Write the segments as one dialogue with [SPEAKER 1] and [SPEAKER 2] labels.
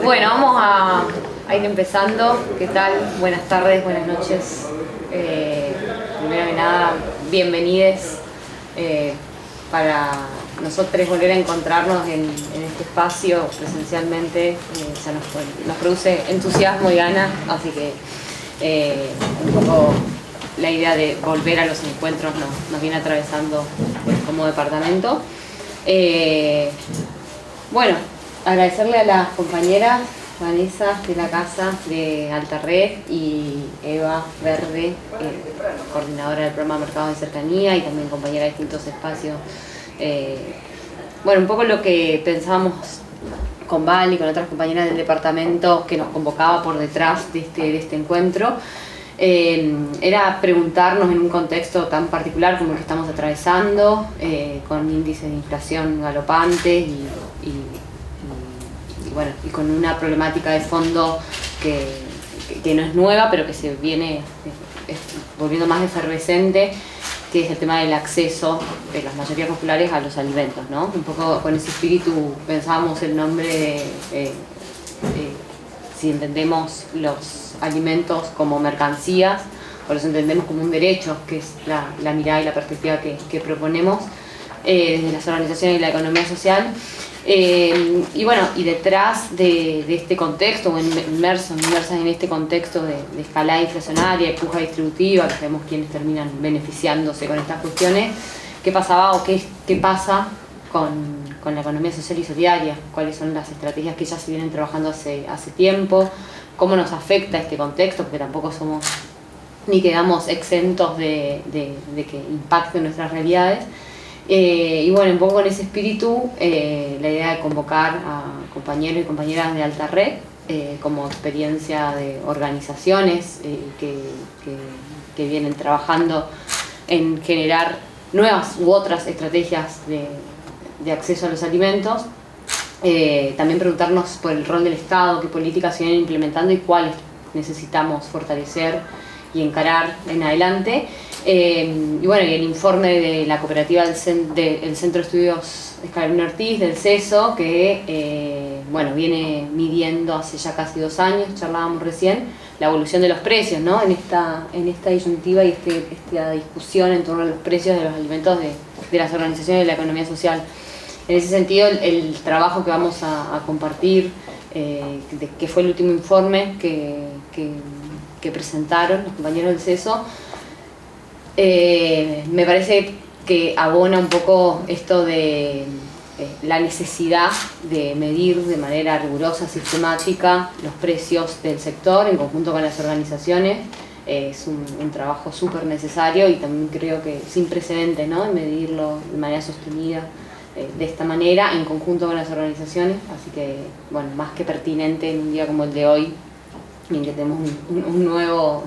[SPEAKER 1] Bueno, vamos a ir empezando. ¿Qué tal? Buenas tardes, buenas noches. Primero que nada, bienvenides para nosotros volver a encontrarnos en este espacio presencialmente. Ya nos produce entusiasmo y ganas, así que un poco la idea de volver a los encuentros nos viene atravesando como departamento. Bueno, agradecerle a las compañeras Vanessa de la Casa de Alta Red y Eva Verde, coordinadora del programa Mercados de Cercanía y también compañera de distintos espacios. Bueno, un poco lo que pensábamos con Val y con otras compañeras del departamento que nos convocaba por detrás de este encuentro, era preguntarnos en un contexto tan particular como el que estamos atravesando, con índices de inflación galopantes y con una problemática de fondo que no es nueva, pero que se viene volviendo más efervescente, que es el tema del acceso de las mayorías populares a los alimentos, ¿no? Un poco con ese espíritu pensábamos el nombre si entendemos los alimentos como mercancías o los entendemos como un derecho, que es la mirada y la perspectiva que proponemos desde las organizaciones y la economía social. Y bueno, y detrás de este contexto, o inmersas en este contexto de escalada inflacionaria, de puja distributiva, que sabemos quiénes terminan beneficiándose con estas cuestiones, ¿qué pasaba o qué pasa con la economía social y solidaria? ¿Cuáles son las estrategias que ya se vienen trabajando hace tiempo? ¿Cómo nos afecta este contexto? Porque tampoco somos ni quedamos exentos de que impacten nuestras realidades. Y bueno, un poco con ese espíritu, la idea de convocar a compañeros y compañeras de Alta Red como experiencia de organizaciones que vienen trabajando en generar nuevas u otras estrategias de acceso a los alimentos. También preguntarnos por el rol del Estado, qué políticas se vienen implementando y cuáles necesitamos fortalecer y encarar en adelante. Y bueno, y el informe de la cooperativa del Centro de Estudios Escalabrini Ortiz, del CESO, que bueno, viene midiendo hace ya casi 2 años, charlábamos recién, la evolución de los precios, ¿no? En esta disyuntiva y esta discusión en torno a los precios de los alimentos de las organizaciones de la economía social. En ese sentido, el trabajo que vamos a compartir, que fue el último informe que presentaron los compañeros del CESO, me parece que abona un poco esto de la necesidad de medir de manera rigurosa, sistemática, los precios del sector en conjunto con las organizaciones. Es un trabajo súper necesario y también creo que sin precedentes, ¿no? En medirlo de manera sostenida de esta manera en conjunto con las organizaciones. Así que, bueno, más que pertinente en un día como el de hoy, en que tenemos un nuevo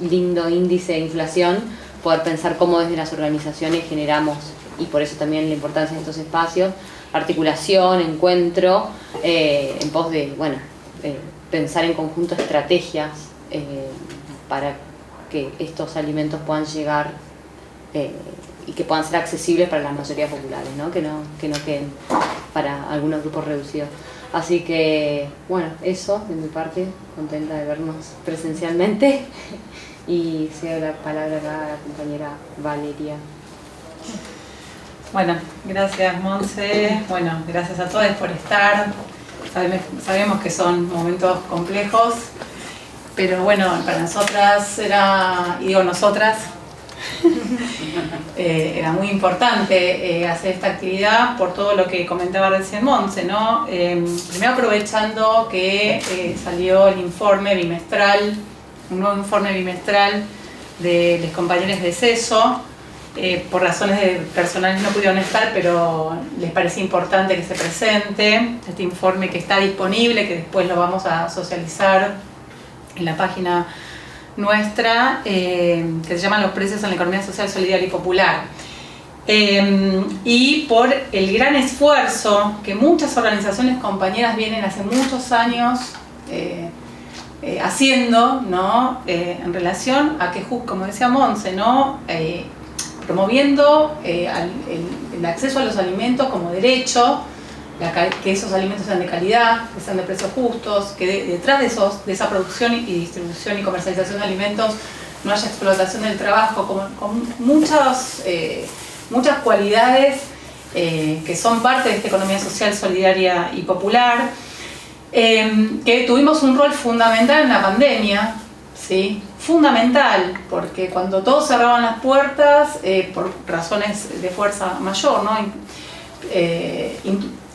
[SPEAKER 1] lindo índice de inflación, poder pensar cómo desde las organizaciones generamos, y por eso también la importancia de estos espacios, articulación, encuentro, en pos de, bueno, pensar en conjunto estrategias para que estos alimentos puedan llegar y que puedan ser accesibles para las mayorías populares, ¿no? Que no queden para algunos grupos reducidos. Así que, bueno, eso de mi parte, contenta de vernos presencialmente. Y cedo la palabra a la compañera Valeria.
[SPEAKER 2] Bueno, gracias Monse, bueno, gracias a todos por estar. Sabemos que son momentos complejos, pero bueno, para nosotras era muy importante hacer esta actividad por todo lo que comentaba recién Monse, ¿no? Primero aprovechando que salió el informe bimestral, un nuevo informe bimestral de los compañeros de CESO. Por razones personales no pudieron estar, pero les parecía importante que se presente este informe, que está disponible, que después lo vamos a socializar en la página nuestra, que se llama Los precios en la economía social, solidaria y popular. Y por el gran esfuerzo que muchas organizaciones compañeras vienen hace muchos años haciendo, ¿no? En relación a que, como decía Monse, ¿no? Promoviendo el acceso a los alimentos como derecho, que esos alimentos sean de calidad, que sean de precios justos, que detrás de esa producción y distribución y comercialización de alimentos no haya explotación del trabajo, con muchas cualidades que son parte de esta economía social, solidaria y popular, que tuvimos un rol fundamental en la pandemia, ¿sí? Fundamental, porque cuando todos cerraban las puertas por razones de fuerza mayor, ¿no?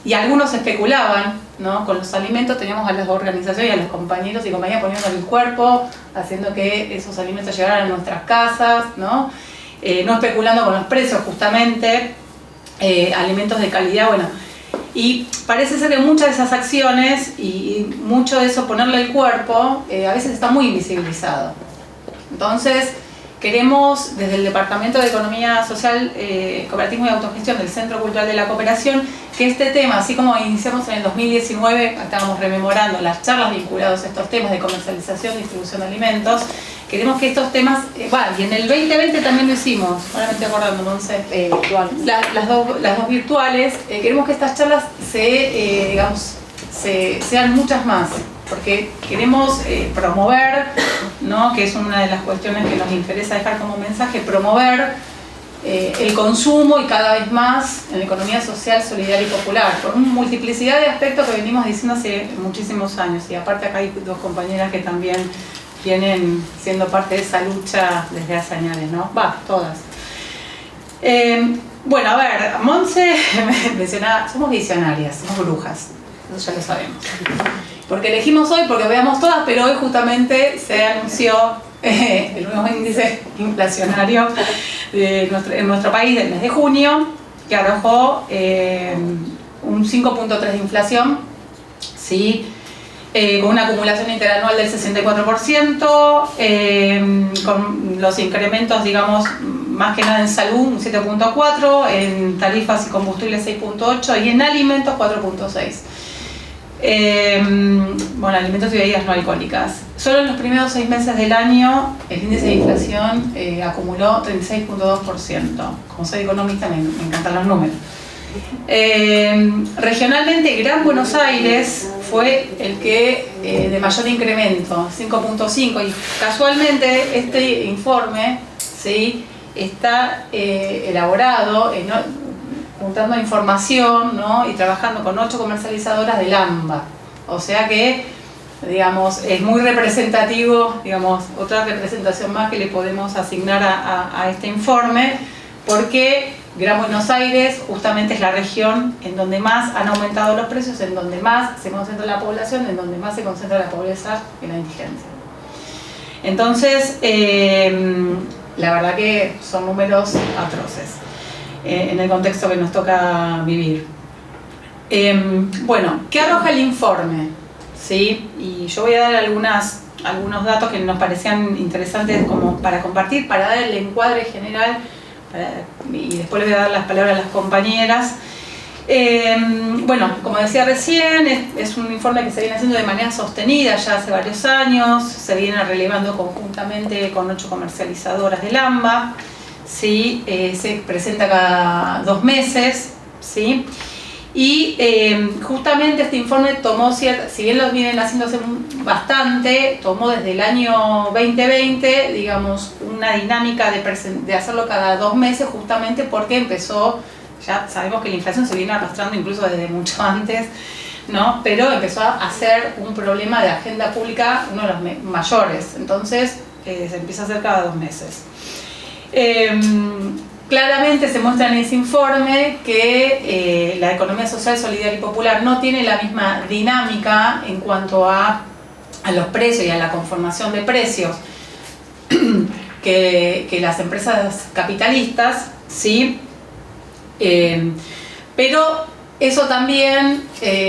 [SPEAKER 2] Y algunos especulaban, ¿no? Con los alimentos, teníamos a las organizaciones y a los compañeros y compañeras poniendo el cuerpo, haciendo que esos alimentos llegaran a nuestras casas, ¿no? No especulando con los precios justamente, alimentos de calidad, bueno. Y parece ser que muchas de esas acciones y mucho de eso, ponerle el cuerpo, a veces está muy invisibilizado. Entonces, queremos, desde el Departamento de Economía Social, Cooperativismo y Autogestión del Centro Cultural de la Cooperación, que este tema, así como iniciamos en el 2019, estábamos rememorando las charlas vinculadas a estos temas de comercialización y distribución de alimentos, queremos que estos temas, y en el 2020 también lo hicimos, ahora me estoy acordando, entonces, las dos virtuales, queremos que estas charlas sean muchas más, porque queremos promover, ¿no? Que es una de las cuestiones que nos interesa dejar como mensaje, promover el consumo y cada vez más en la economía social, solidaria y popular, por una multiplicidad de aspectos que venimos diciendo hace muchísimos años. Y aparte acá hay dos compañeras que también vienen siendo parte de esa lucha desde hace años, ¿no? Todas. Bueno, a ver, Monse mencionaba, somos visionarias, somos brujas, eso ya lo sabemos. Porque elegimos hoy, porque veamos todas, pero hoy justamente se anunció el nuevo índice inflacionario en nuestro país del mes de junio, que arrojó un 5.3% de inflación, ¿sí? Con una acumulación interanual del 64%, con los incrementos, digamos, más que nada en salud, un 7.4%, en tarifas y combustibles 6.8% y en alimentos 4.6%. Bueno, alimentos y bebidas no alcohólicas. Solo en los primeros 6 meses del año el índice de inflación acumuló 36.2%. Como soy economista me encantan los números. Regionalmente, Gran Buenos Aires fue el que de mayor incremento, 5.5%, y casualmente este informe, ¿sí? Está elaborado juntando información, ¿no? Y trabajando con 8 comercializadoras del AMBA, o sea que, digamos, es muy representativo, digamos, otra representación más que le podemos asignar a este informe, porque Gran Buenos Aires justamente es la región en donde más han aumentado los precios, en donde más se concentra la población, en donde más se concentra la pobreza y la indigencia. Entonces, la verdad que son números atroces en el contexto que nos toca vivir. Bueno, ¿qué arroja el informe? ¿Sí? Y yo voy a dar algunos datos que nos parecían interesantes como para compartir, para dar el encuadre general, y después les voy a dar las palabras a las compañeras. Bueno, como decía recién, es un informe que se viene haciendo de manera sostenida ya hace varios años, se viene relevando conjuntamente con 8 comercializadoras del AMBA, ¿sí? Se presenta cada 2 meses, ¿sí? Y justamente este informe tomó si bien lo vienen haciendo hace bastante, tomó desde el año 2020, digamos, una dinámica de hacerlo cada 2 meses, justamente porque empezó, ya sabemos que la inflación se viene arrastrando incluso desde mucho antes, ¿no? Pero empezó a ser un problema de agenda pública, uno de los mayores, entonces se empieza a hacer cada 2 meses. Claramente se muestra en ese informe que la economía social, solidaria y popular no tiene la misma dinámica en cuanto a los precios y a la conformación de precios que las empresas capitalistas, ¿sí? Pero eso también,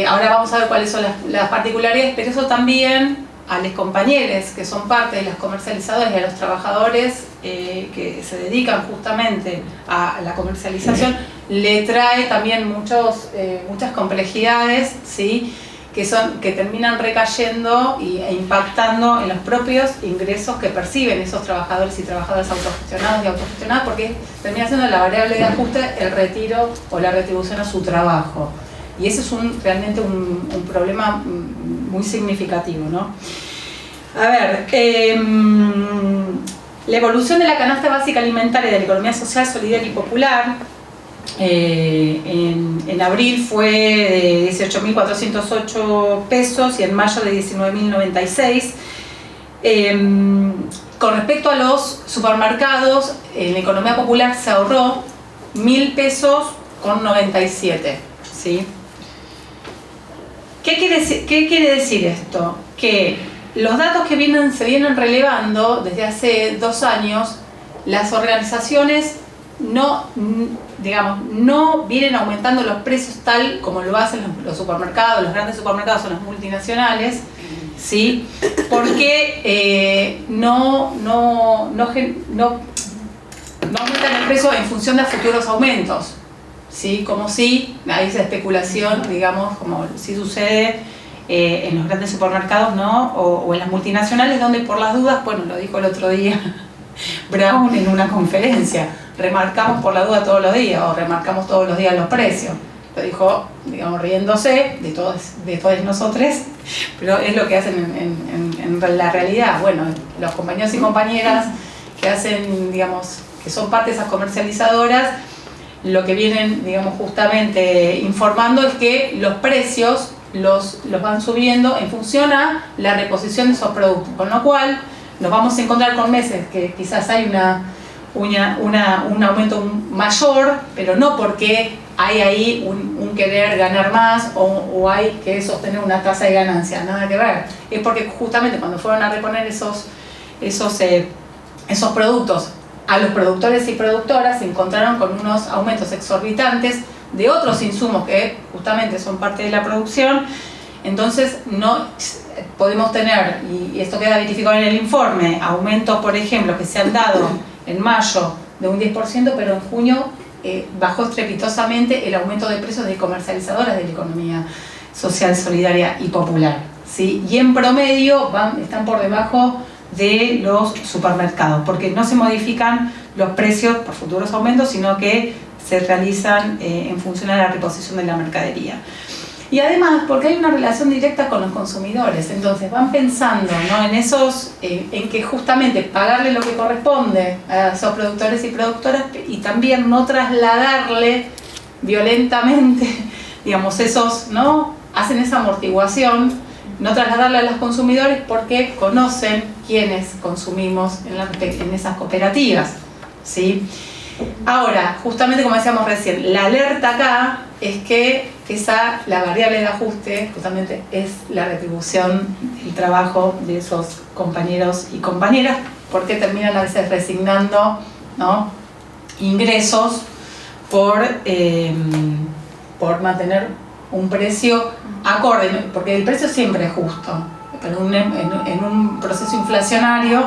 [SPEAKER 2] ahora vamos a ver cuáles son las particularidades, pero eso también a los compañeros que son parte de las comercializadoras y a los trabajadores que se dedican justamente a la comercialización, le trae también muchas complejidades, ¿sí? que terminan recayendo e impactando en los propios ingresos que perciben esos trabajadores y trabajadoras autogestionados y autogestionadas, porque termina siendo la variable de ajuste el retiro o la retribución a su trabajo. Y ese es realmente un problema muy significativo, ¿no? A ver, la evolución de la canasta básica alimentaria de la economía social, solidaria y popular en abril fue de 18.408 pesos y en mayo de 19.096. Con respecto a los supermercados, en la economía popular se ahorró 1.000 pesos con 97, ¿sí? ¿Qué quiere decir esto? Que los datos que se vienen relevando desde hace 2 años, las organizaciones no vienen aumentando los precios tal como lo hacen los supermercados, los grandes supermercados o las multinacionales, ¿sí? Porque no aumentan el precio en función de futuros aumentos, ¿sí? Como si hay esa especulación, digamos, como si sucede en los grandes supermercados, ¿no? O en las multinacionales, donde por las dudas, bueno, lo dijo el otro día Brown en una conferencia, remarcamos por la duda todos los días, o remarcamos todos los días los precios. Lo dijo, digamos, riéndose de todos nosotros, pero es lo que hacen en la realidad. Bueno, los compañeros y compañeras que hacen, digamos, que son parte de esas comercializadoras, lo que vienen, digamos, justamente informando es que los precios los van subiendo en función a la reposición de esos productos, con lo cual nos vamos a encontrar con meses que quizás hay un aumento mayor, pero no porque hay ahí un querer ganar más o hay que sostener una tasa de ganancia, nada que ver. Es porque justamente cuando fueron a reponer esos productos a los productores y productoras se encontraron con unos aumentos exorbitantes de otros insumos que justamente son parte de la producción. Entonces no podemos tener, y esto queda verificado en el informe, aumentos, por ejemplo, que se han dado en mayo de un 10%, pero en junio bajó estrepitosamente el aumento de precios de comercializadoras de la economía social, solidaria y popular, ¿sí? Y en promedio están por debajo de los supermercados, porque no se modifican los precios por futuros aumentos, sino que se realizan en función a la reposición de la mercadería. Y además, porque hay una relación directa con los consumidores, entonces van pensando, ¿no?, en que justamente pagarle lo que corresponde a esos productores y productoras y también no trasladarle violentamente, digamos, ¿no?, hacen esa amortiguación, no trasladarle a los consumidores porque conocen quiénes consumimos en esas cooperativas, ¿sí? Ahora, justamente como decíamos recién, la alerta acá es que la variable de ajuste justamente es la retribución del trabajo de esos compañeros y compañeras, porque terminan a veces resignando, ¿no?, ingresos por mantener un precio acorde, porque el precio siempre es justo, pero en un proceso inflacionario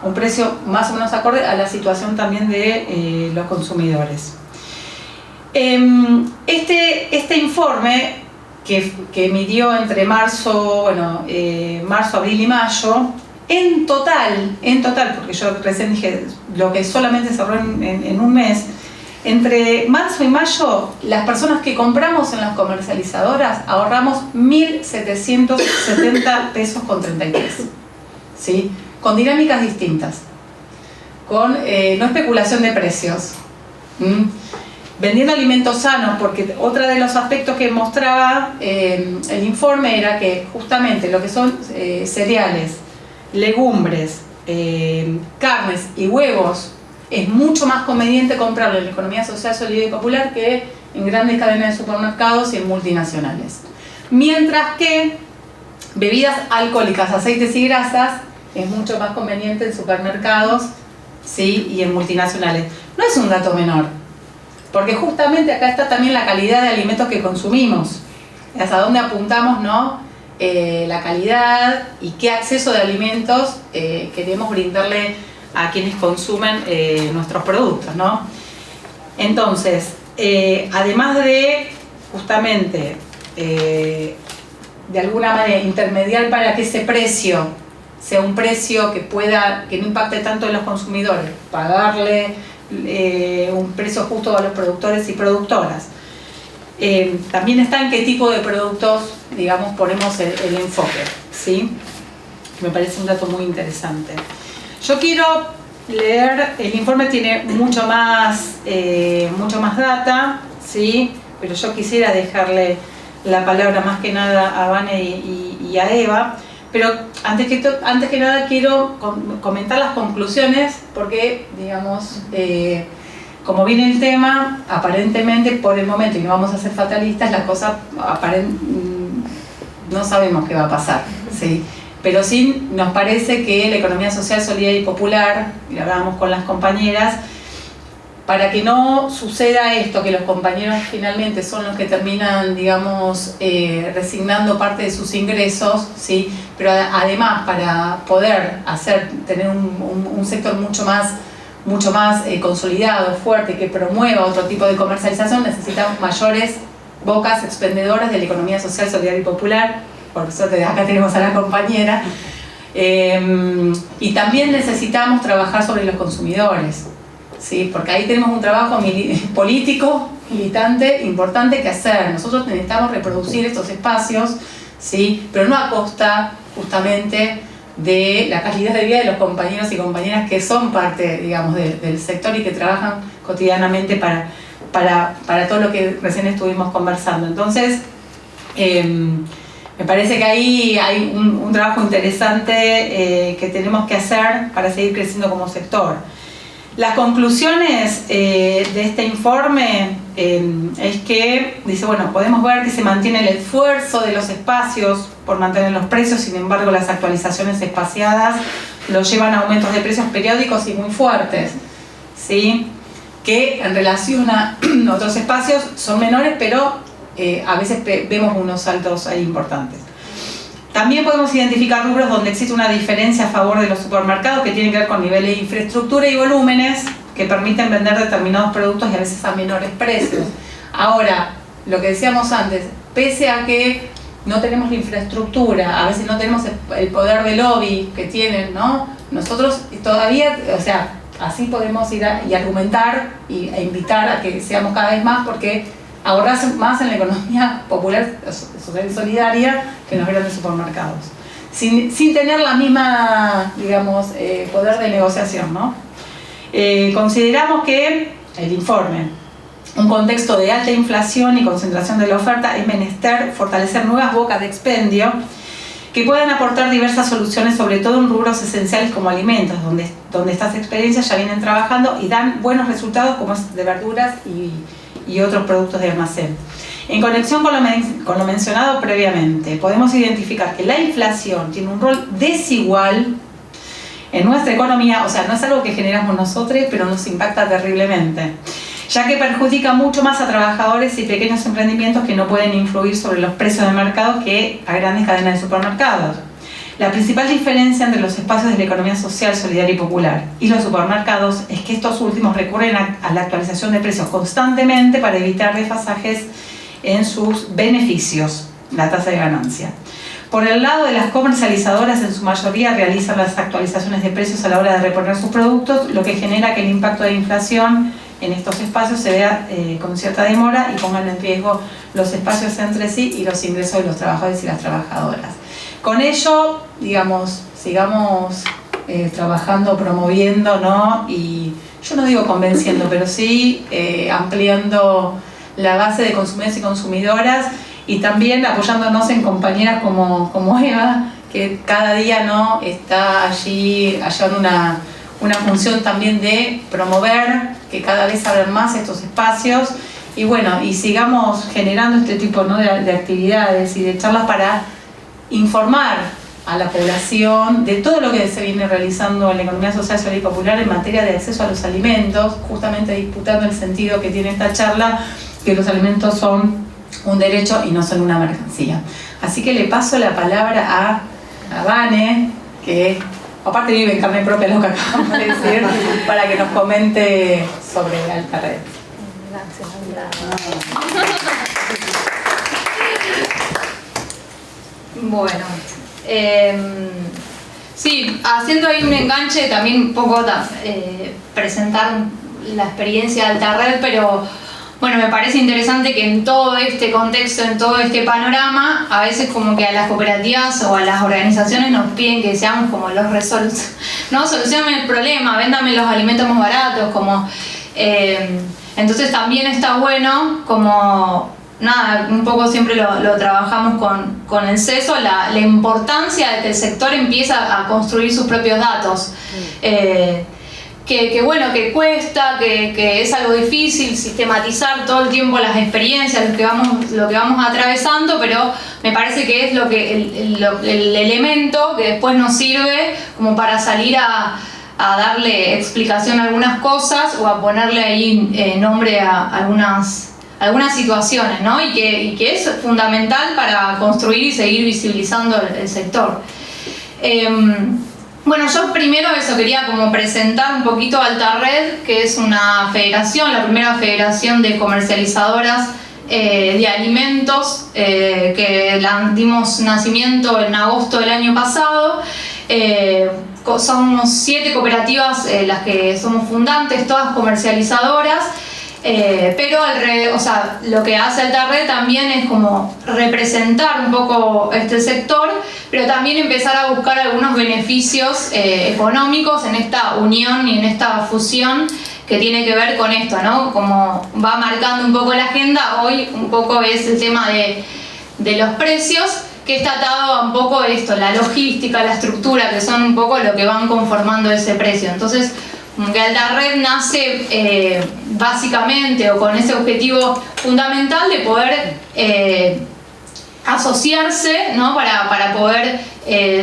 [SPEAKER 2] un precio más o menos acorde a la situación también de los consumidores. Este informe que midió entre marzo, abril y mayo, en total, porque yo recién dije lo que solamente se ahorró en un mes, entre marzo y mayo, las personas que compramos en las comercializadoras ahorramos 1.770 pesos con 33, ¿sí? Con dinámicas distintas, con no especulación de precios, vendiendo alimentos sanos, porque otro de los aspectos que mostraba el informe era que justamente lo que son cereales, legumbres, carnes y huevos es mucho más conveniente comprarlo en la economía social, solidaria y popular que en grandes cadenas de supermercados y en multinacionales. Mientras que bebidas alcohólicas, aceites y grasas es mucho más conveniente en supermercados, ¿sí?, y en multinacionales. No es un dato menor, porque justamente acá está también la calidad de alimentos que consumimos, hasta dónde apuntamos, ¿no?, la calidad y qué acceso de alimentos queremos brindarle a quienes consumen nuestros productos, ¿no? Entonces, además de justamente de alguna manera intermediar para que ese precio sea un precio que no impacte tanto en los consumidores, pagarle un precio justo a los productores y productoras, también está en qué tipo de productos, digamos, ponemos el enfoque, ¿sí? Me parece un dato muy interesante. Yo quiero leer, el informe tiene mucho más data, ¿sí? Pero yo quisiera dejarle la palabra más que nada a Vane y a Eva, pero antes que nada quiero comentar las conclusiones, porque, digamos, como viene el tema, aparentemente por el momento, y no vamos a ser fatalistas, las cosas no sabemos qué va a pasar, ¿sí? Pero sí nos parece que la economía social, solidaria y popular, y lo hablábamos con las compañeras, para que no suceda esto, que los compañeros finalmente son los que terminan, digamos, resignando parte de sus ingresos, ¿sí? Pero además para poder tener un sector mucho más consolidado, fuerte, que promueva otro tipo de comercialización, necesitamos mayores bocas expendedoras de la economía social, solidaria y popular. Por suerte acá tenemos a la compañera. Y también necesitamos trabajar sobre los consumidores, ¿sí? Porque ahí tenemos un trabajo político, militante, importante que hacer. Nosotros necesitamos reproducir estos espacios, ¿sí? Pero no a costa justamente de la calidad de vida de los compañeros y compañeras que son parte, digamos, del sector y que trabajan cotidianamente para todo lo que recién estuvimos conversando. Entonces, me parece que ahí hay un trabajo interesante que tenemos que hacer para seguir creciendo como sector. Las conclusiones de este informe es que, dice, bueno, podemos ver que se mantiene el esfuerzo de los espacios por mantener los precios, sin embargo las actualizaciones espaciadas los llevan a aumentos de precios periódicos y muy fuertes, ¿sí? Que en relación a otros espacios son menores, pero a veces vemos unos saltos ahí importantes. También podemos identificar rubros donde existe una diferencia a favor de los supermercados que tienen que ver con niveles de infraestructura y volúmenes que permiten vender determinados productos y a veces a menores precios. Ahora, lo que decíamos antes, pese a que no tenemos la infraestructura, a veces no tenemos el poder de lobby que tienen, ¿no? Nosotros todavía, o sea, así podemos ir y argumentar e invitar a que seamos cada vez más, porque ahorras más en la economía popular, social y solidaria, que en los grandes supermercados, sin tener la misma, digamos, poder de negociación, ¿no? Consideramos que el informe, un contexto de alta inflación y concentración de la oferta, es menester fortalecer nuevas bocas de expendio que puedan aportar diversas soluciones, sobre todo en rubros esenciales como alimentos, donde estas experiencias ya vienen trabajando y dan buenos resultados, como es de verduras y otros productos de almacén. En conexión con lo mencionado previamente, podemos identificar que la inflación tiene un rol desigual en nuestra economía, o sea, no es algo que generamos nosotros, pero nos impacta terriblemente, ya que perjudica mucho más a trabajadores y pequeños emprendimientos que no pueden influir sobre los precios de mercado que a grandes cadenas de supermercados. La principal diferencia entre los espacios de la economía social, solidaria y popular y los supermercados es que estos últimos recurren a la actualización de precios constantemente para evitar desfasajes en sus beneficios, la tasa de ganancia. Por el lado de las comercializadoras, en su mayoría realizan las actualizaciones de precios a la hora de reponer sus productos, lo que genera que el impacto de inflación en estos espacios se vea con cierta demora y pongan en riesgo los espacios entre sí y los ingresos de los trabajadores y las trabajadoras. Con ello, digamos, sigamos trabajando, promoviendo, ¿no? Y yo no digo convenciendo, pero sí ampliando la base de consumidores y consumidoras, y también apoyándonos en compañeras como Eva, que cada día, ¿no?, está allí llevando una función también de promover que cada vez abran más estos espacios, y bueno, y sigamos generando este tipo, ¿no?, de actividades y de charlas para informar a la población de todo lo que se viene realizando en la economía social, solidaria y popular en materia de acceso a los alimentos, justamente disputando el sentido que tiene esta charla, que los alimentos son un derecho y no son una mercancía. Así que le paso la palabra a Vane, que aparte vive en carne propia lo que acabamos de decir, para que nos comente sobre Alta Red.
[SPEAKER 3] Bueno, sí, haciendo ahí un enganche, también un poco presentar la experiencia de Alta Red, pero Bueno, me parece interesante que en todo este contexto, en todo este panorama, a veces como que a las cooperativas o a las organizaciones nos piden que seamos como los no, solucionen el problema, véndame los alimentos más baratos, como... entonces también está bueno como... Nada, un poco siempre lo trabajamos con el CESO, la importancia de que el sector empieza a construir sus propios datos. Que bueno, que cuesta, que es algo difícil sistematizar todo el tiempo las experiencias, lo que vamos atravesando, pero me parece que es el elemento que después nos sirve como para salir a darle explicación a algunas cosas o a ponerle ahí nombre a algunas situaciones, ¿no? Y que es fundamental para construir y seguir visibilizando el sector. Bueno, yo primero quería como presentar un poquito Altarred, que es una federación, la primera federación de comercializadoras de alimentos, que dimos nacimiento en agosto del año pasado. Somos 7 cooperativas las que somos fundantes, todas comercializadoras. Pero lo que hace Altarred también es como representar un poco este sector, pero también empezar a buscar algunos beneficios económicos en esta unión y en esta fusión que tiene que ver con esto, ¿no? Como va marcando un poco la agenda, hoy un poco es el tema de los precios, que está atado a un poco esto, la logística, la estructura, que son un poco lo que van conformando ese precio. Entonces, que Altarred nace básicamente o con ese objetivo fundamental de poder asociarse, ¿no? para poder,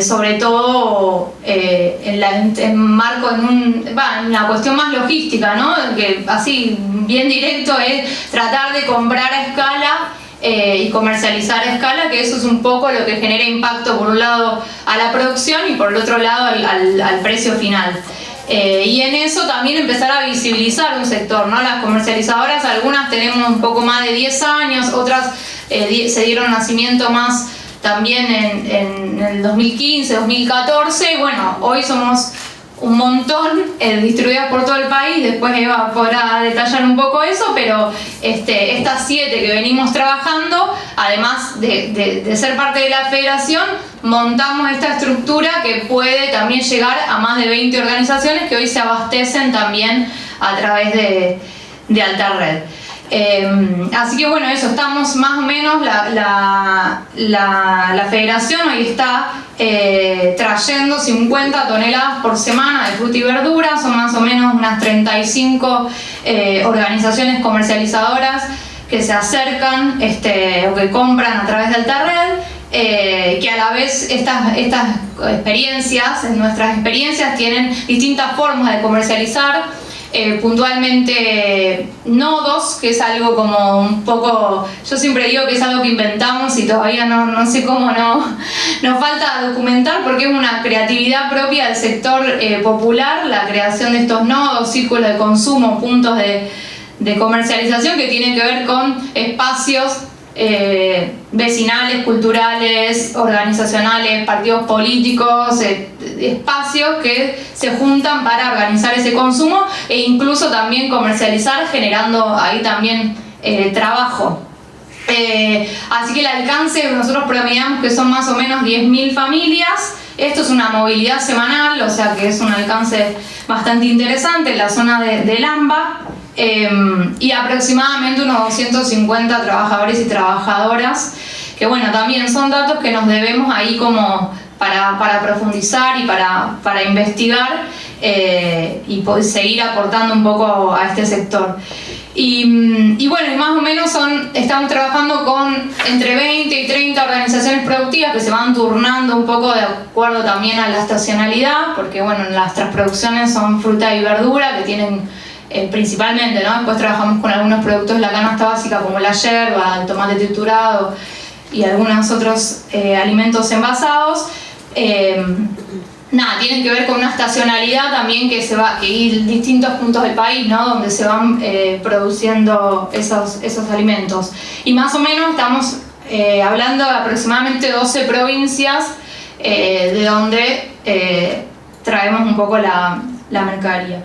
[SPEAKER 3] sobre todo en una cuestión más logística, ¿no? Que así bien directo es tratar de comprar a escala y comercializar a escala, que eso es un poco lo que genera impacto por un lado a la producción y por el otro lado al precio final. Y en eso también empezar a visibilizar un sector, ¿no? Las comercializadoras, algunas tenemos un poco más de 10 años, otras se dieron nacimiento más también en el 2015, 2014, y bueno, hoy somos un montón distribuidas por todo el país. Después Eva podrá detallar un poco eso, pero estas 7 que venimos trabajando, además de ser parte de la federación, montamos esta estructura que puede también llegar a más de 20 organizaciones que hoy se abastecen también a través de Altarred. Así que bueno, eso, estamos más o menos, la federación hoy está trayendo 50 toneladas por semana de fruta y verdura, son más o menos unas 35 organizaciones comercializadoras que se acercan o que compran a través de Altarred, que a la vez estas experiencias, nuestras experiencias, tienen distintas formas de comercializar. Puntualmente nodos, que es algo como un poco, yo siempre digo que es algo que inventamos y todavía no sé cómo nos falta documentar, porque es una creatividad propia del sector popular, la creación de estos nodos, círculos de consumo, puntos de comercialización que tienen que ver con espacios vecinales, culturales, organizacionales, partidos políticos, espacios que se juntan para organizar ese consumo e incluso también comercializar, generando ahí también trabajo. Así que el alcance, nosotros promediamos que son más o menos 10.000 familias. Esto es una movilidad semanal, o sea que es un alcance bastante interesante en la zona de Lamba. Y aproximadamente unos 250 trabajadores y trabajadoras, que bueno, también son datos que nos debemos ahí como para profundizar y para investigar y seguir aportando un poco a este sector. Y bueno, y más o menos estamos trabajando con entre 20 y 30 organizaciones productivas que se van turnando un poco de acuerdo también a la estacionalidad, porque bueno, nuestras producciones son fruta y verdura que tienen principalmente, ¿no? Después trabajamos con algunos productos de la canasta básica como la yerba, el tomate triturado y algunos otros alimentos envasados. Tienen que ver con una estacionalidad también que ir a distintos puntos del país, ¿no? Donde se van produciendo esos alimentos. Y más o menos estamos hablando de aproximadamente 12 provincias de donde traemos un poco la mercadería.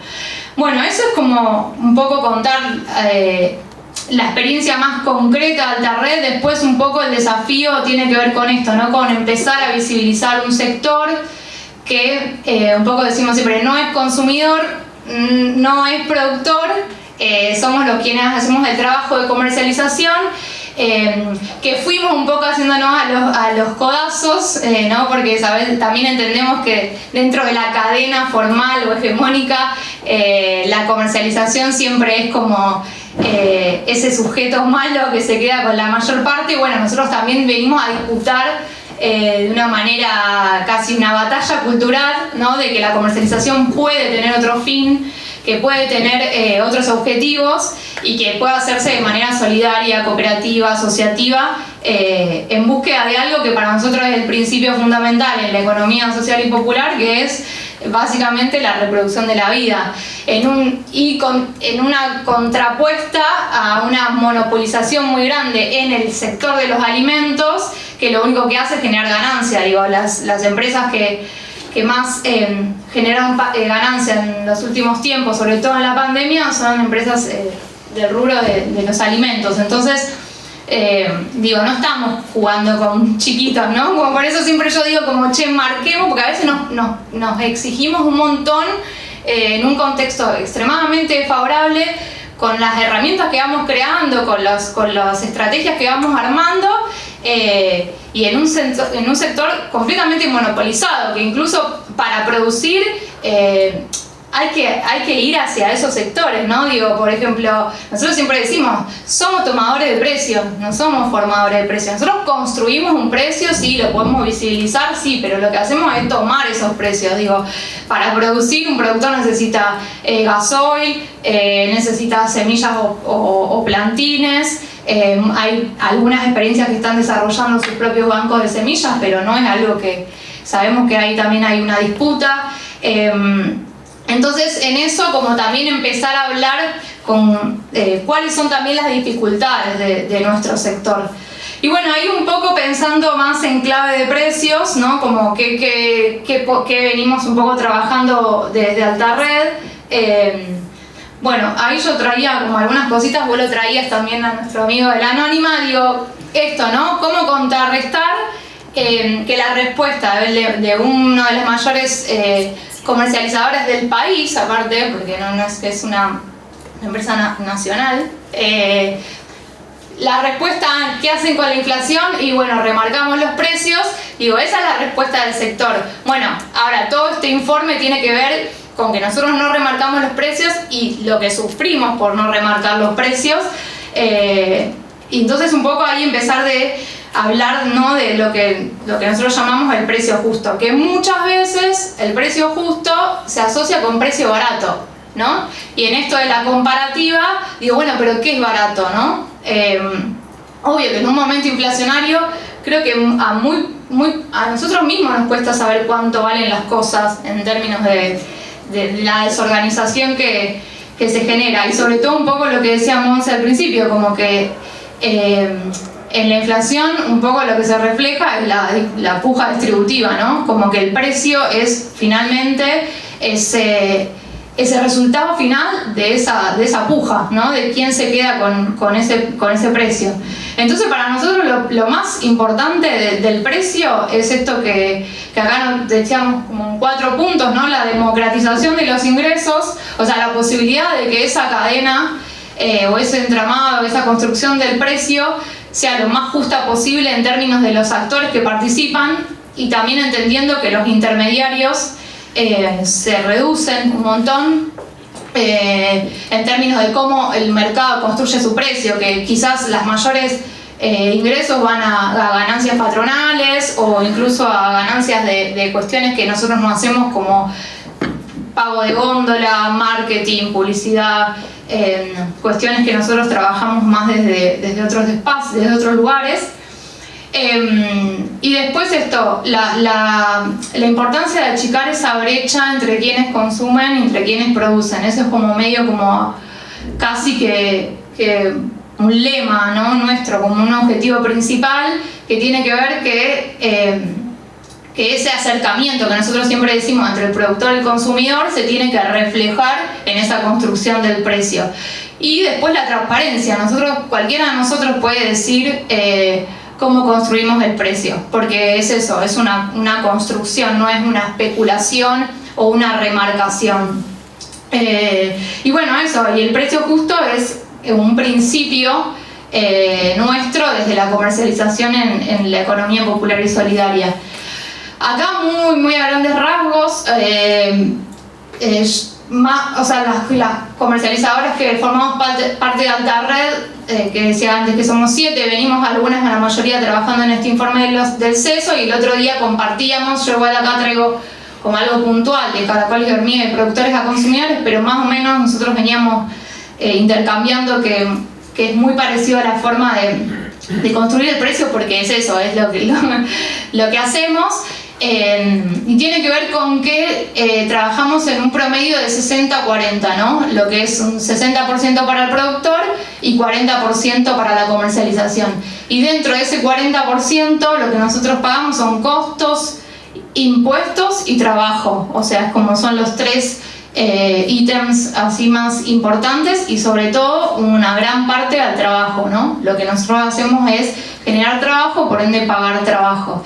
[SPEAKER 3] Bueno, eso es como un poco contar la experiencia más concreta de Altarred. Después un poco el desafío tiene que ver con esto, ¿no? Con empezar a visibilizar un sector que un poco decimos siempre, no es consumidor, no es productor, somos los quienes hacemos el trabajo de comercialización, que fuimos un poco haciéndonos a los codazos, ¿no? Porque ¿sabes? También entendemos que dentro de la cadena formal o hegemónica, la comercialización siempre es como ese sujeto malo que se queda con la mayor parte. Y bueno, nosotros también venimos a disputar de una manera casi una batalla cultural, ¿no? De que la comercialización puede tener otro fin, que puede tener otros objetivos y que pueda hacerse de manera solidaria, cooperativa, asociativa, en búsqueda de algo que para nosotros es el principio fundamental en la economía social y popular, que es básicamente la reproducción de la vida, en una contrapuesta a una monopolización muy grande en el sector de los alimentos, que lo único que hace es generar ganancia. Digo, las empresas que más generaron ganancia en los últimos tiempos, sobre todo en la pandemia, son empresas del rubro de los alimentos. Entonces, digo, no estamos jugando con chiquitos, ¿no? Como por eso siempre yo digo como, che, marquemos, porque a veces nos exigimos un montón en un contexto extremadamente favorable, con las herramientas que vamos creando, con las estrategias que vamos armando, y en un sector completamente monopolizado, que incluso para producir hay que ir hacia esos sectores, ¿no? Digo, por ejemplo, nosotros siempre decimos, somos tomadores de precios, no somos formadores de precios. Nosotros construimos un precio, sí, lo podemos visibilizar, sí, pero lo que hacemos es tomar esos precios. Digo, para producir, un productor necesita gasoil, necesita semillas o plantines. Hay algunas experiencias que están desarrollando sus propios bancos de semillas, pero no es algo que sabemos que ahí también hay una disputa. Entonces, en eso, como también empezar a hablar con cuáles son también las dificultades de nuestro sector. Y bueno, ahí un poco pensando más en clave de precios, ¿no? Como que venimos un poco trabajando desde Altarred. Bueno, ahí yo traía como algunas cositas, vos lo traías también a nuestro amigo de la Anónima, digo, esto, ¿no? ¿Cómo contrarrestar que la respuesta de uno de los mayores comercializadores del país, aparte, porque no es una empresa nacional, la respuesta, ¿qué hacen con la inflación? Y bueno, remarcamos los precios, digo, esa es la respuesta del sector. Bueno, ahora todo este informe tiene que ver con que nosotros no remarcamos los precios y lo que sufrimos por no remarcar los precios, y entonces un poco ahí empezar de hablar, ¿no? De lo que nosotros llamamos el precio justo, que muchas veces el precio justo se asocia con precio barato, ¿no? Y en esto de la comparativa, digo, bueno, pero ¿qué es barato, no? Obvio que en un momento inflacionario creo que a nosotros mismos nos cuesta saber cuánto valen las cosas en términos de la desorganización que se genera, y sobre todo un poco lo que decía Monse al principio, como que en la inflación un poco lo que se refleja es la puja distributiva, ¿no? Como que el precio es finalmente ese resultado final de esa puja, ¿no? De quién se queda con ese precio. Entonces, para nosotros lo más importante del precio es esto que acá nos decíamos como en 4 puntos, ¿no? La democratización de los ingresos, o sea, la posibilidad de que esa cadena o ese entramado, esa construcción del precio sea lo más justa posible en términos de los actores que participan, y también entendiendo que los intermediarios se reducen un montón en términos de cómo el mercado construye su precio, que quizás las mayores ingresos van a ganancias patronales o incluso a ganancias de cuestiones que nosotros no hacemos, como pago de góndola, marketing, publicidad, cuestiones que nosotros trabajamos más desde otros espacios, desde otros lugares. Y después esto, la importancia de achicar esa brecha entre quienes consumen y entre quienes producen. Eso es como medio como casi que un lema, ¿no? Nuestro, como un objetivo principal, que tiene que ver que ese acercamiento que nosotros siempre decimos entre el productor y el consumidor se tiene que reflejar en esa construcción del precio. Y después la transparencia. Cualquiera de nosotros puede decir cómo construimos el precio, porque es eso, es una construcción, no es una especulación o una remarcación. Y bueno, eso, y el precio justo es un principio nuestro desde la comercialización en la economía popular y solidaria. Acá muy a grandes rasgos, las comercializadoras que formamos parte de Alta Red, que decía antes que somos 7, venimos algunas, la mayoría trabajando en este informe del CESO, y el otro día compartíamos, yo igual acá traigo como algo puntual de Caracoles y Hormiga, de productores a consumidores, pero más o menos nosotros veníamos intercambiando que es muy parecido a la forma de construir el precio, porque es eso, es lo que hacemos. Y tiene que ver con que trabajamos en un promedio de 60-40, ¿no? Lo que es un 60% para el productor y 40% para la comercialización. Y dentro de ese 40% lo que nosotros pagamos son costos, impuestos y trabajo. O sea, es como son los 3 ítems así más importantes, y sobre todo una gran parte al trabajo, ¿no? Lo que nosotros hacemos es generar trabajo, por ende pagar trabajo.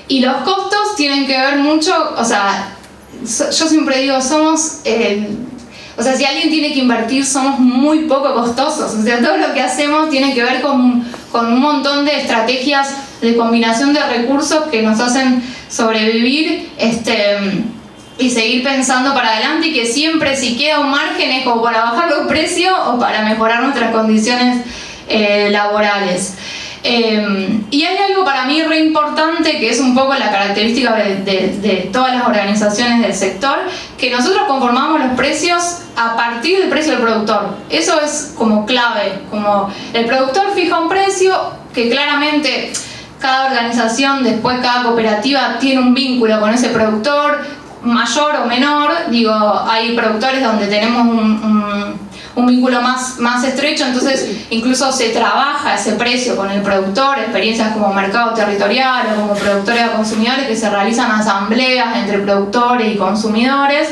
[SPEAKER 3] Y los costos tienen que ver mucho, o sea, yo siempre digo, somos, si alguien tiene que invertir, somos muy poco costosos. O sea, todo lo que hacemos tiene que ver con un montón de estrategias de combinación de recursos que nos hacen sobrevivir y seguir pensando para adelante, y que siempre, si queda un margen, es como para bajar los precios o para mejorar nuestras condiciones laborales. Y hay algo para mí re importante, que es un poco la característica de todas las organizaciones del sector, que nosotros conformamos los precios a partir del precio del productor. Eso es como clave, como el productor fija un precio que claramente cada organización, después cada cooperativa tiene un vínculo con ese productor, mayor o menor. Digo, hay productores donde tenemos un vínculo más estrecho, entonces incluso se trabaja ese precio con el productor, experiencias como mercado territorial o como productores a consumidores, que se realizan asambleas entre productores y consumidores,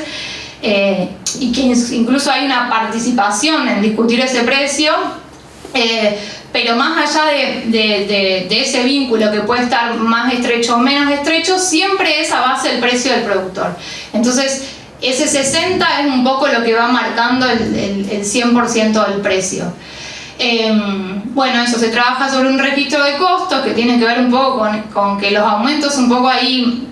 [SPEAKER 3] y que incluso hay una participación en discutir ese precio, pero más allá de ese vínculo que puede estar más estrecho o menos estrecho, siempre es a base del precio del productor. Entonces ese 60 es un poco lo que va marcando el 100% del precio. Bueno, eso, se trabaja sobre un registro de costos que tiene que ver un poco con que los aumentos un poco ahí,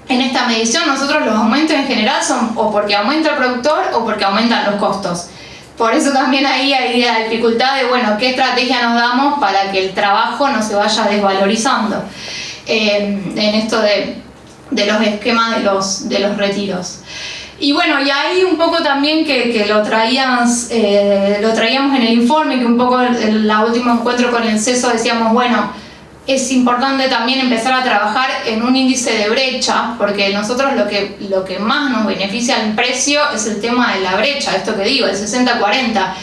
[SPEAKER 3] en esta medición nosotros los aumentos en general son o porque aumenta el productor o porque aumentan los costos. Por eso también ahí hay la dificultad de, bueno, qué estrategia nos damos para que el trabajo no se vaya desvalorizando en esto de los esquemas de los retiros. Y bueno, y ahí un poco también que lo traíamos en el informe, que un poco en el último encuentro con el CESO decíamos, bueno, es importante también empezar a trabajar en un índice de brecha, porque nosotros lo que más nos beneficia en precio es el tema de la brecha, esto que digo, el 60-40.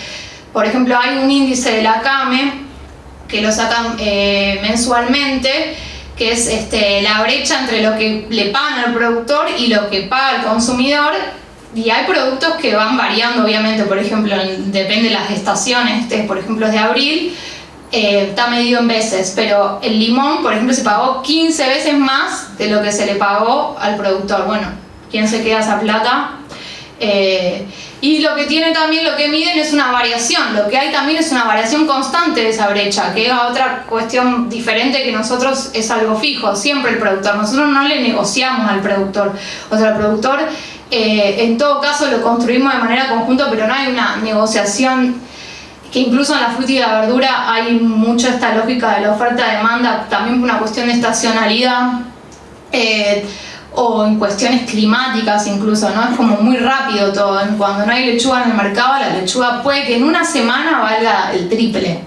[SPEAKER 3] Por ejemplo, hay un índice de la CAME que lo sacan mensualmente, que es la brecha entre lo que le pagan al productor y lo que paga el consumidor, y hay productos que van variando, obviamente. Por ejemplo, depende de las estaciones, por ejemplo es de abril, está medido en veces, pero el limón, por ejemplo, se pagó 15 veces más de lo que se le pagó al productor. Bueno, ¿quién se queda esa plata? Y lo que tiene también, lo que miden es una variación, lo que hay también es una variación constante de esa brecha, que es otra cuestión diferente, que nosotros es algo fijo, siempre el productor, nosotros no le negociamos al productor, o sea, el productor en todo caso lo construimos de manera conjunta, pero no hay una negociación, que incluso en la fruta y la verdura hay mucho esta lógica de la oferta-demanda, también por una cuestión de estacionalidad, o en cuestiones climáticas incluso, ¿no? Es como muy rápido todo. Cuando no hay lechuga en el mercado, la lechuga puede que en una semana valga el triple.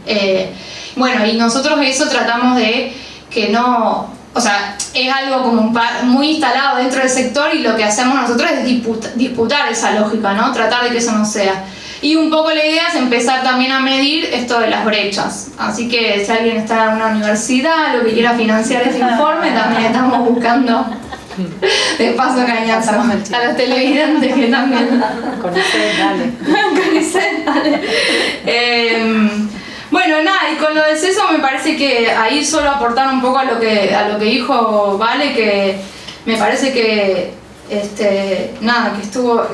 [SPEAKER 3] Bueno, y nosotros eso tratamos de que no... O sea, es algo como muy instalado dentro del sector, y lo que hacemos nosotros es disputar esa lógica, ¿no? Tratar de que eso no sea. Y un poco la idea es empezar también a medir esto de las brechas. Así que si alguien está en una universidad, lo que quiera financiar ese informe, también estamos buscando De paso, cañazo. A los televidentes que también.
[SPEAKER 2] Con ese, dale.
[SPEAKER 3] Con ese, dale. Bueno, nada, y con lo del CESO me parece que ahí solo aportar un poco a lo que dijo Vale, que me parece que nada, que estuvo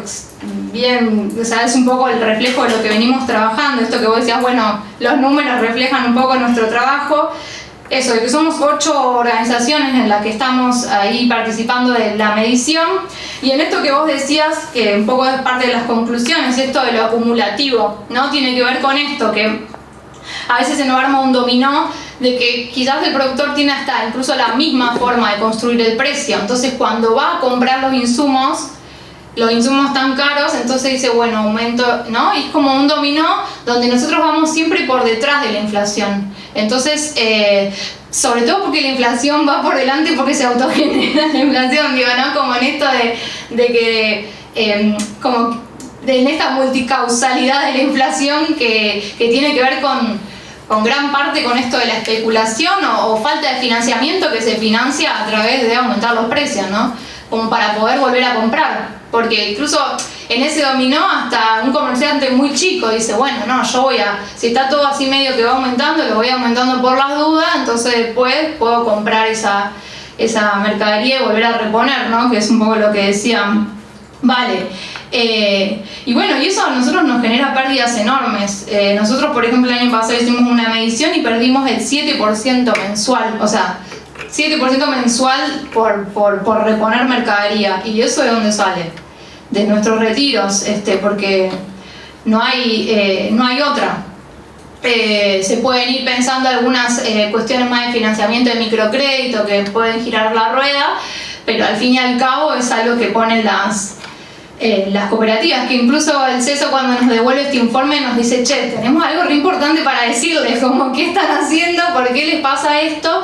[SPEAKER 3] bien, o sea, es un poco el reflejo de lo que venimos trabajando, esto que vos decías, bueno, los números reflejan un poco nuestro trabajo, eso, de que somos 8 organizaciones en las que estamos ahí participando de la medición, y en esto que vos decías, que un poco es parte de las conclusiones, esto de lo acumulativo, ¿no? Tiene que ver con esto, que a veces se nos arma un dominó de que quizás el productor tiene hasta incluso la misma forma de construir el precio. Entonces, cuando va a comprar los insumos tan caros, entonces dice, bueno, aumento, ¿no? Y es como un dominó donde nosotros vamos siempre por detrás de la inflación. Entonces, sobre todo porque la inflación va por delante porque se autogenera la inflación, digo, ¿no? Como en esto de que, como en esta multicausalidad de la inflación que tiene que ver con gran parte con esto de la especulación o falta de financiamiento que se financia a través de aumentar los precios, ¿no? Como para poder volver a comprar. Porque incluso en ese dominó hasta un comerciante muy chico dice, bueno, no, yo si está todo así medio que va aumentando, lo voy aumentando por las dudas, entonces después puedo comprar esa mercadería y volver a reponer, ¿no? Que es un poco lo que decían. Vale. Y bueno, y eso a nosotros nos genera pérdidas enormes. Nosotros, por ejemplo, el año pasado hicimos una medición y perdimos el 7% mensual, o sea, 7% mensual por reponer mercadería. ¿Y eso de dónde sale? De nuestros retiros, porque no hay otra. Se pueden ir pensando algunas cuestiones más de financiamiento de microcrédito que pueden girar la rueda, pero al fin y al cabo es algo que ponen las cooperativas, que incluso el CESO cuando nos devuelve este informe nos dice, che, tenemos algo re importante para decirles, como qué están haciendo, por qué les pasa esto,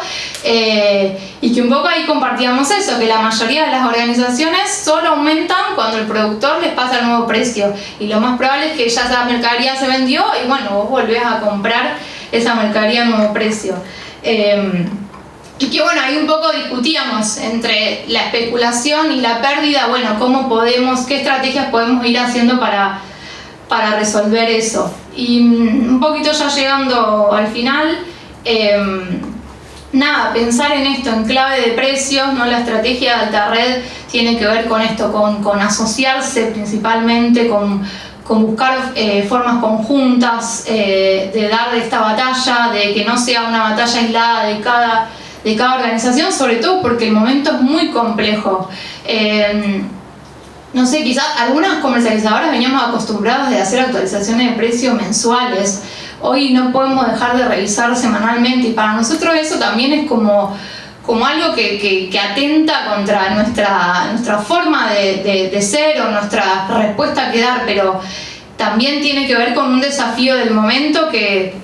[SPEAKER 3] y que un poco ahí compartíamos eso, que la mayoría de las organizaciones solo aumentan cuando el productor les pasa el nuevo precio, y lo más probable es que ya esa mercadería se vendió y bueno, vos volvés a comprar esa mercadería a nuevo precio. Y que bueno, ahí un poco discutíamos entre la especulación y la pérdida, bueno, qué estrategias podemos ir haciendo para resolver eso. Y un poquito ya llegando al final, nada, pensar en esto en clave de precios, ¿no? La estrategia de Alta-Red tiene que ver con esto, con asociarse principalmente, con buscar formas conjuntas de dar esta batalla, de que no sea una batalla aislada de cada organización, sobre todo porque el momento es muy complejo. No sé, quizás algunas comercializadoras veníamos acostumbradas de hacer actualizaciones de precios mensuales. Hoy no podemos dejar de revisar semanalmente y para nosotros eso también es como algo que atenta contra nuestra forma de ser o nuestra respuesta que dar, pero también tiene que ver con un desafío del momento que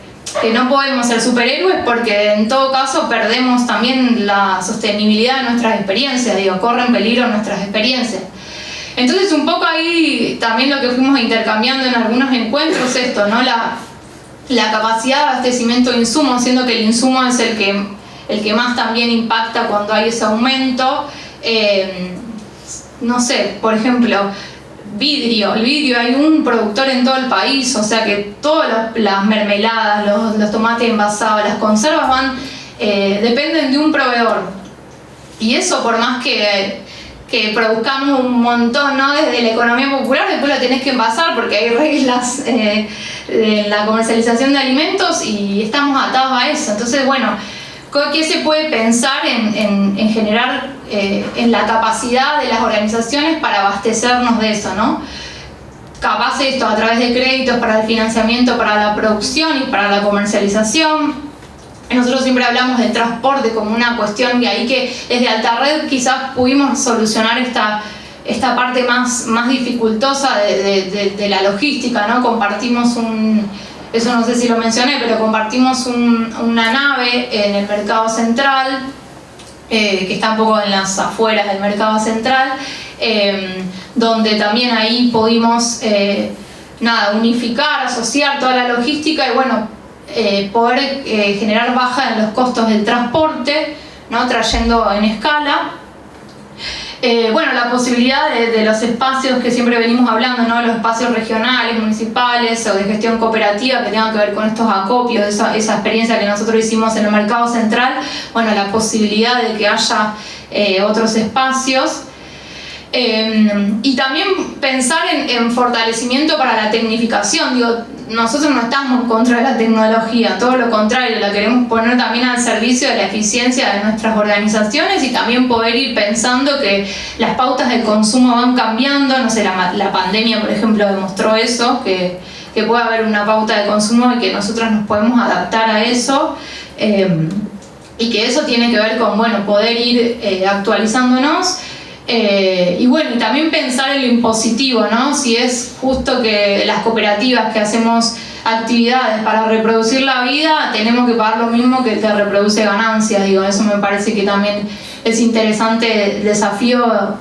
[SPEAKER 3] no podemos ser superhéroes porque en todo caso perdemos también la sostenibilidad de nuestras experiencias, corren peligro nuestras experiencias. Entonces un poco ahí también lo que fuimos intercambiando en algunos encuentros esto, ¿no? La capacidad de abastecimiento de insumos, siendo que el insumo es el que más también impacta cuando hay ese aumento. No sé, por ejemplo, el vidrio, hay un productor en todo el país, o sea que todas las mermeladas, los tomates envasados, las conservas dependen de un proveedor. Y eso por más que produzcamos un montón, ¿no? Desde la economía popular, después lo tenés que envasar porque hay reglas de la comercialización de alimentos y estamos atados a eso. Entonces, bueno, ¿qué se puede pensar en generar en la capacidad de las organizaciones para abastecernos de eso, ¿no? Capaz esto a través de créditos para el financiamiento, para la producción y para la comercialización. Nosotros siempre hablamos del transporte como una cuestión y ahí que desde Alta-Red quizás pudimos solucionar esta parte más dificultosa de la logística, ¿no? Compartimos eso no sé si lo mencioné, pero compartimos una nave en el mercado central, que está un poco en las afueras del mercado central, donde también ahí pudimos unificar, asociar toda la logística y bueno, poder generar baja en los costos del transporte, ¿no? Trayendo en escala. Bueno, la posibilidad de los espacios que siempre venimos hablando, ¿no? Los espacios regionales, municipales o de gestión cooperativa que tengan que ver con estos acopios, esa experiencia que nosotros hicimos en el mercado central, bueno, la posibilidad de que haya otros espacios. Y también pensar en fortalecimiento para la tecnificación. Digo, nosotros no estamos en contra de la tecnología, todo lo contrario, la queremos poner también al servicio de la eficiencia de nuestras organizaciones y también poder ir pensando que las pautas de consumo van cambiando. No sé, la pandemia, por ejemplo, demostró eso, que puede haber una pauta de consumo y que nosotros nos podemos adaptar a eso. Y que eso tiene que ver con, bueno, poder ir actualizándonos. Y bueno, y también pensar en lo impositivo, ¿no? Si es justo que las cooperativas que hacemos actividades para reproducir la vida, tenemos que pagar lo mismo que el que reproduce ganancias. Digo, eso me parece que también es interesante el desafío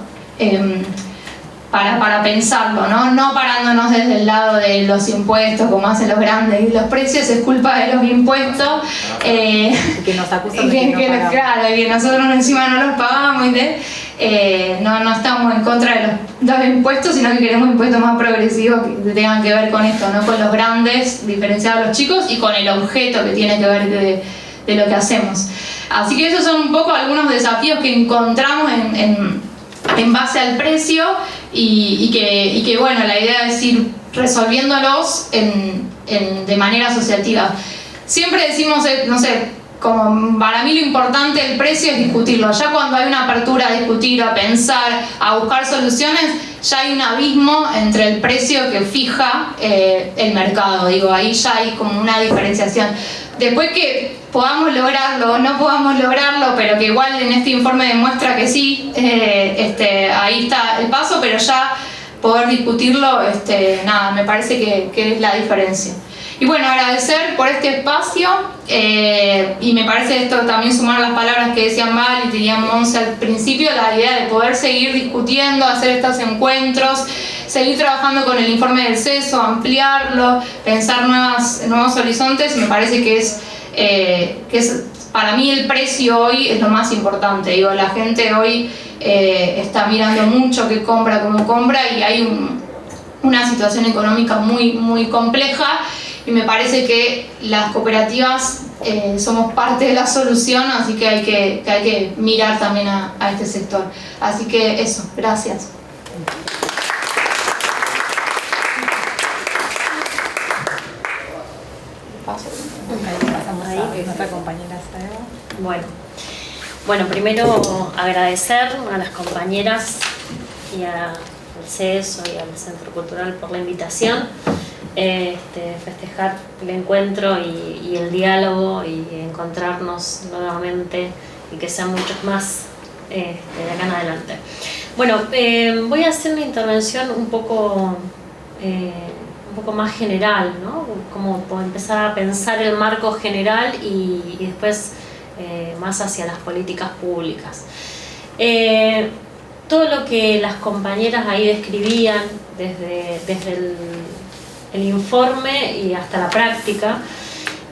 [SPEAKER 3] para pensarlo, ¿no? No parándonos desde el lado de los impuestos, como hacen los grandes, y los precios es culpa de los impuestos.
[SPEAKER 2] Que nos acusan de que no pagamos.
[SPEAKER 3] Claro, que nosotros encima no los pagamos, no estamos en contra de los impuestos, sino que queremos impuestos más progresivos que tengan que ver con esto, no con los grandes, diferenciados a los chicos, y con el objeto que tiene que ver de lo que hacemos. Así que esos son un poco algunos desafíos que encontramos en base al precio y que bueno, la idea es ir resolviéndolos de manera asociativa. Siempre decimos, no sé, como para mí lo importante del precio es discutirlo. Ya cuando hay una apertura a discutir, a pensar, a buscar soluciones, ya hay un abismo entre el precio que fija el mercado. Digo, ahí ya hay como una diferenciación. Después que podamos lograrlo o no podamos lograrlo, pero que igual en este informe demuestra que sí, ahí está el paso, pero ya poder discutirlo, nada, me parece que es la diferencia. Y bueno, agradecer por este espacio, y me parece esto también sumar las palabras que decían Val y tenían Monse al principio, la idea de poder seguir discutiendo, hacer estos encuentros, seguir trabajando con el informe del CESO, ampliarlo, pensar nuevos horizontes. Me parece que es para mí el precio hoy es lo más importante. Digo, la gente hoy está mirando mucho qué compra, cómo compra, y hay una situación económica muy, muy compleja. Y me parece que las cooperativas somos parte de la solución, así que hay que mirar también a este sector. Así que eso, gracias.
[SPEAKER 2] Ahí, nuestra compañera
[SPEAKER 4] Bueno, primero agradecer a las compañeras y al CESO y al Centro Cultural por la invitación. Festejar el encuentro y el diálogo y encontrarnos nuevamente y que sean muchos más de acá en adelante. Bueno, voy a hacer una intervención un poco más general, ¿no? Como empezar a pensar el marco general y después más hacia las políticas públicas. Todo lo que las compañeras ahí describían desde el informe y hasta la práctica,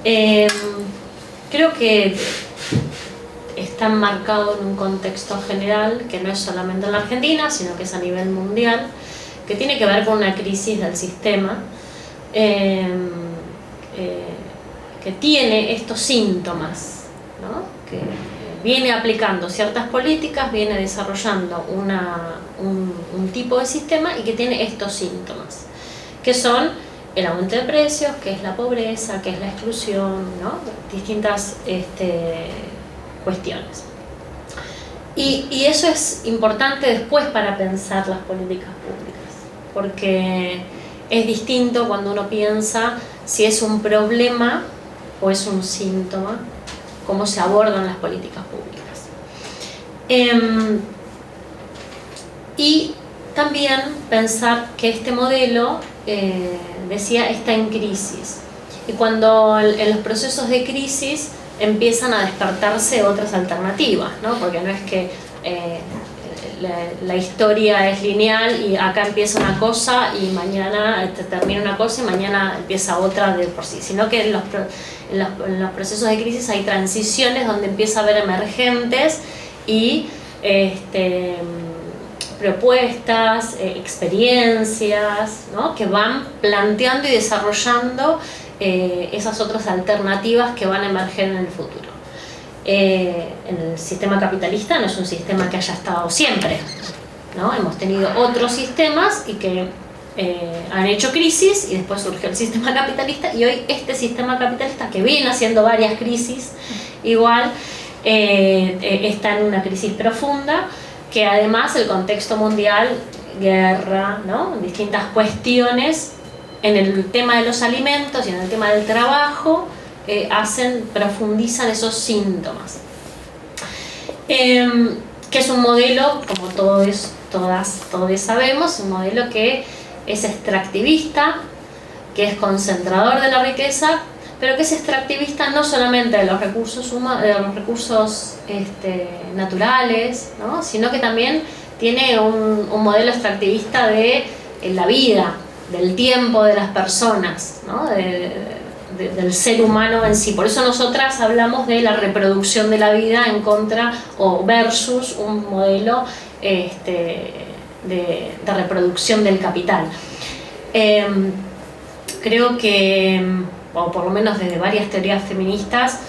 [SPEAKER 4] creo que está enmarcado en un contexto general que no es solamente en la Argentina, sino que es a nivel mundial, que tiene que ver con una crisis del sistema, que tiene estos síntomas, ¿no? Que viene aplicando ciertas políticas, viene desarrollando un tipo de sistema y que tiene estos síntomas, que son el aumento de precios, que es la pobreza, que es la exclusión, ¿no? Distintas cuestiones. Y eso es importante después para pensar las políticas públicas, porque es distinto cuando uno piensa si es un problema o es un síntoma, cómo se abordan las políticas públicas. Y también pensar que este modelo, decía, está en crisis. Y cuando en los procesos de crisis empiezan a despertarse otras alternativas, ¿no? Porque no es que la historia es lineal y acá empieza una cosa y mañana termina una cosa y mañana empieza otra de por sí, sino que en los procesos de crisis hay transiciones donde empieza a haber emergentes y propuestas, experiencias, ¿no? Que van planteando y desarrollando esas otras alternativas que van a emerger en el futuro. En el sistema capitalista no es un sistema que haya estado siempre, ¿no? Hemos tenido otros sistemas y que han hecho crisis y después surgió el sistema capitalista, y hoy este sistema capitalista, que viene haciendo varias crisis igual, está en una crisis profunda, que además el contexto mundial, guerra, ¿no? Distintas cuestiones en el tema de los alimentos y en el tema del trabajo profundizan esos síntomas. Que es un modelo, como todos sabemos, un modelo que es extractivista, que es concentrador de la riqueza, pero que es extractivista no solamente de los recursos naturales, ¿no? Sino que también tiene un modelo extractivista de la vida, del tiempo de las personas, ¿no? Del ser humano en sí. Por eso nosotras hablamos de la reproducción de la vida en contra o versus un modelo de reproducción del capital. Creo que, o por lo menos desde varias teorías feministas,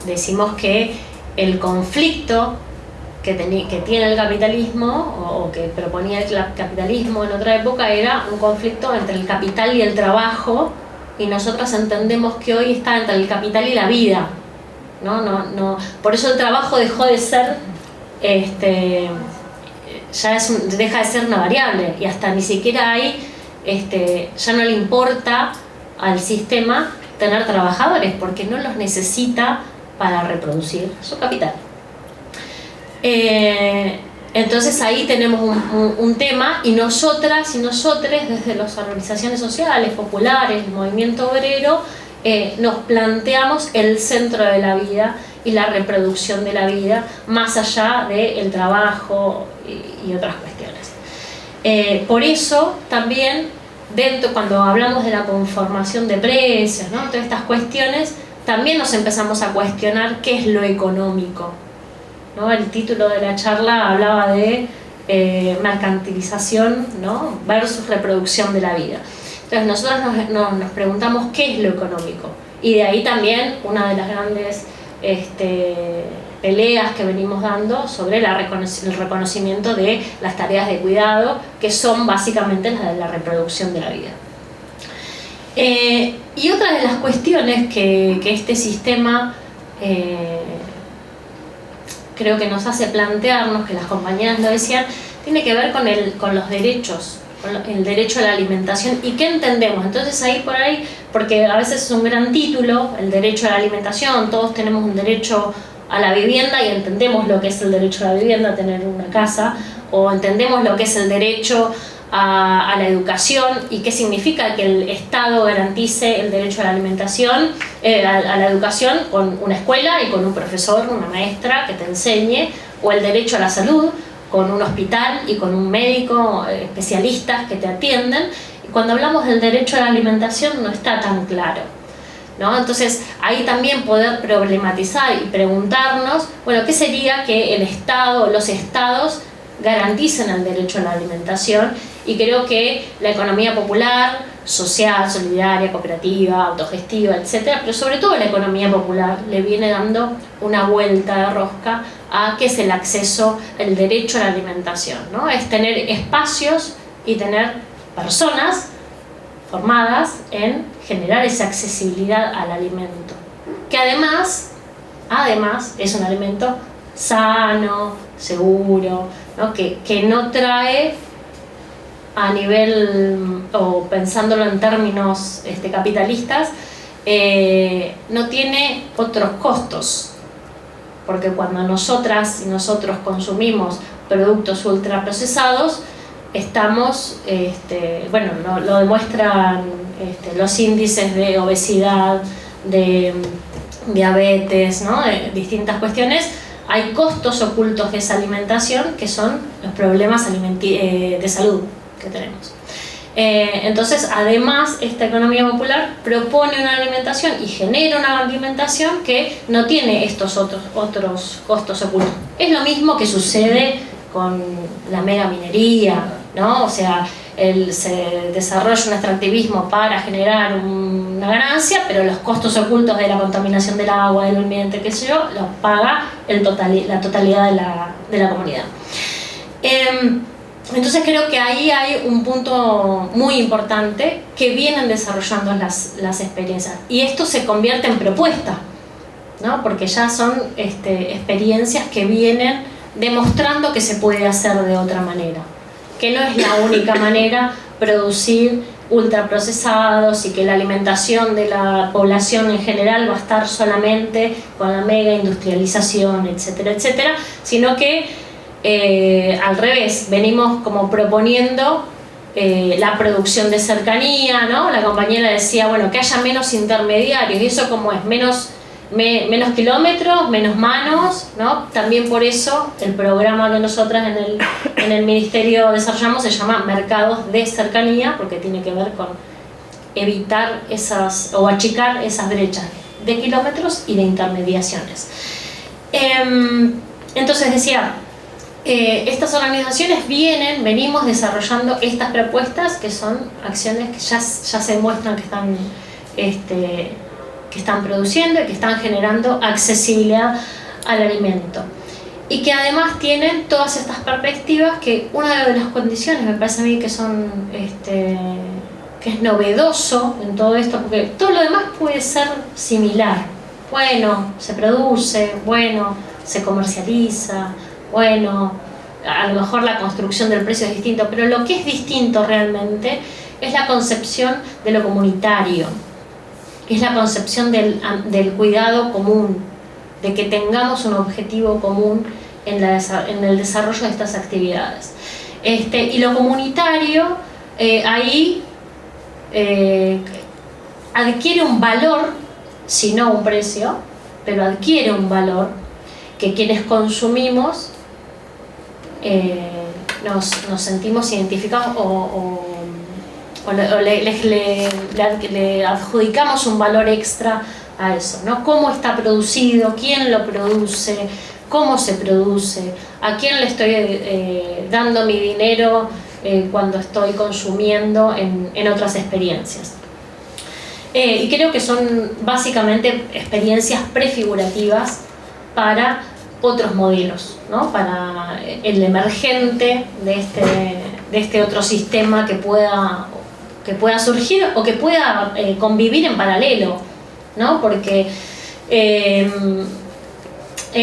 [SPEAKER 4] decimos que el conflicto que tiene el capitalismo, o que proponía el capitalismo en otra época, era un conflicto entre el capital y el trabajo, y nosotras entendemos que hoy está entre el capital y la vida. No. Por eso el trabajo dejó de ser, deja de ser una variable, y hasta ni siquiera hay, ya no le importa al sistema tener trabajadores, porque no los necesita para reproducir su capital. Entonces ahí tenemos un tema, y nosotras y nosotres, desde las organizaciones sociales, populares, el movimiento obrero, nos planteamos el centro de la vida y la reproducción de la vida, más allá del trabajo y otras cuestiones. Por eso también, cuando hablamos de la conformación de precios, ¿no? Todas estas cuestiones, también nos empezamos a cuestionar qué es lo económico, ¿no? El título de la charla hablaba de mercantilización, ¿no? Versus reproducción de la vida. Entonces nosotros nos preguntamos qué es lo económico, y de ahí también una de las grandes peleas que venimos dando sobre el reconocimiento de las tareas de cuidado, que son básicamente las de la reproducción de la vida. Y otra de las cuestiones que este sistema creo que nos hace plantearnos, que las compañeras lo decían, tiene que ver con los derechos, con el derecho a la alimentación y qué entendemos. Entonces ahí por ahí, porque a veces es un gran título, el derecho a la alimentación, todos tenemos un derecho a la vivienda y entendemos lo que es el derecho a la vivienda, a tener una casa, o entendemos lo que es el derecho a la educación y qué significa que el Estado garantice el derecho a la alimentación, a la educación con una escuela y con un profesor, una maestra que te enseñe, o el derecho a la salud con un hospital y con un médico, especialistas que te atienden. Y cuando hablamos del derecho a la alimentación no está tan claro, ¿no? Entonces ahí también poder problematizar y preguntarnos, bueno, ¿qué sería que el Estado, los Estados garanticen el derecho a la alimentación? Y creo que la economía popular, social, solidaria, cooperativa, autogestiva, etcétera, pero sobre todo la economía popular le viene dando una vuelta de rosca a qué es el acceso, el derecho a la alimentación, ¿no? Es tener espacios y tener personas formadas en generar esa accesibilidad al alimento, que además es un alimento sano, seguro, ¿no? Que no trae a nivel, o pensándolo en términos capitalistas, no tiene otros costos, porque cuando nosotras y nosotros consumimos productos ultraprocesados, estamos, bueno, lo demuestran los índices de obesidad, de diabetes, ¿no? De distintas cuestiones. Hay costos ocultos de esa alimentación, que son los problemas de salud que tenemos. Entonces, además, esta economía popular propone una alimentación y genera una alimentación que no tiene estos otros costos ocultos. Es lo mismo que sucede con la mega minería, ¿no? O sea, se desarrolla un extractivismo para generar una ganancia, pero los costos ocultos de la contaminación del agua, del ambiente, qué sé yo, los paga la totalidad de la comunidad. Entonces creo que ahí hay un punto muy importante que vienen desarrollando las experiencias, y esto se convierte en propuesta, ¿no? Porque ya son experiencias que vienen demostrando que se puede hacer de otra manera, que no es la única manera producir ultraprocesados y que la alimentación de la población en general va a estar solamente con la mega industrialización, etcétera, etcétera, sino que al revés, venimos como proponiendo la producción de cercanía, ¿no? La compañera decía, bueno, que haya menos intermediarios, y eso como es menos kilómetros, menos manos, ¿no? También por eso el programa que nosotras en el Ministerio desarrollamos se llama Mercados de Cercanía, porque tiene que ver con evitar o achicar esas brechas de kilómetros y de intermediaciones. Entonces decía, estas organizaciones venimos desarrollando estas propuestas, que son acciones que ya se muestran que están produciendo y que están generando accesibilidad al alimento, y que además tienen todas estas perspectivas, que una de las condiciones me parece a mí que son que es novedoso en todo esto, porque todo lo demás puede ser similar, bueno, se produce, bueno, se comercializa, bueno, a lo mejor la construcción del precio es distinto, pero lo que es distinto realmente es la concepción de lo comunitario, es la concepción del cuidado común, de que tengamos un objetivo común en el desarrollo de estas actividades. Y lo comunitario ahí adquiere un valor, si no un precio, pero adquiere un valor que quienes consumimos nos sentimos identificados o le adjudicamos un valor extra a eso, ¿no? Cómo está producido, quién lo produce, cómo se produce, a quién le estoy dando mi dinero cuando estoy consumiendo en otras experiencias. Y creo que son básicamente experiencias prefigurativas para otros modelos, ¿no? Para el emergente de este otro sistema que pueda surgir o que pueda convivir en paralelo, ¿no? Porque en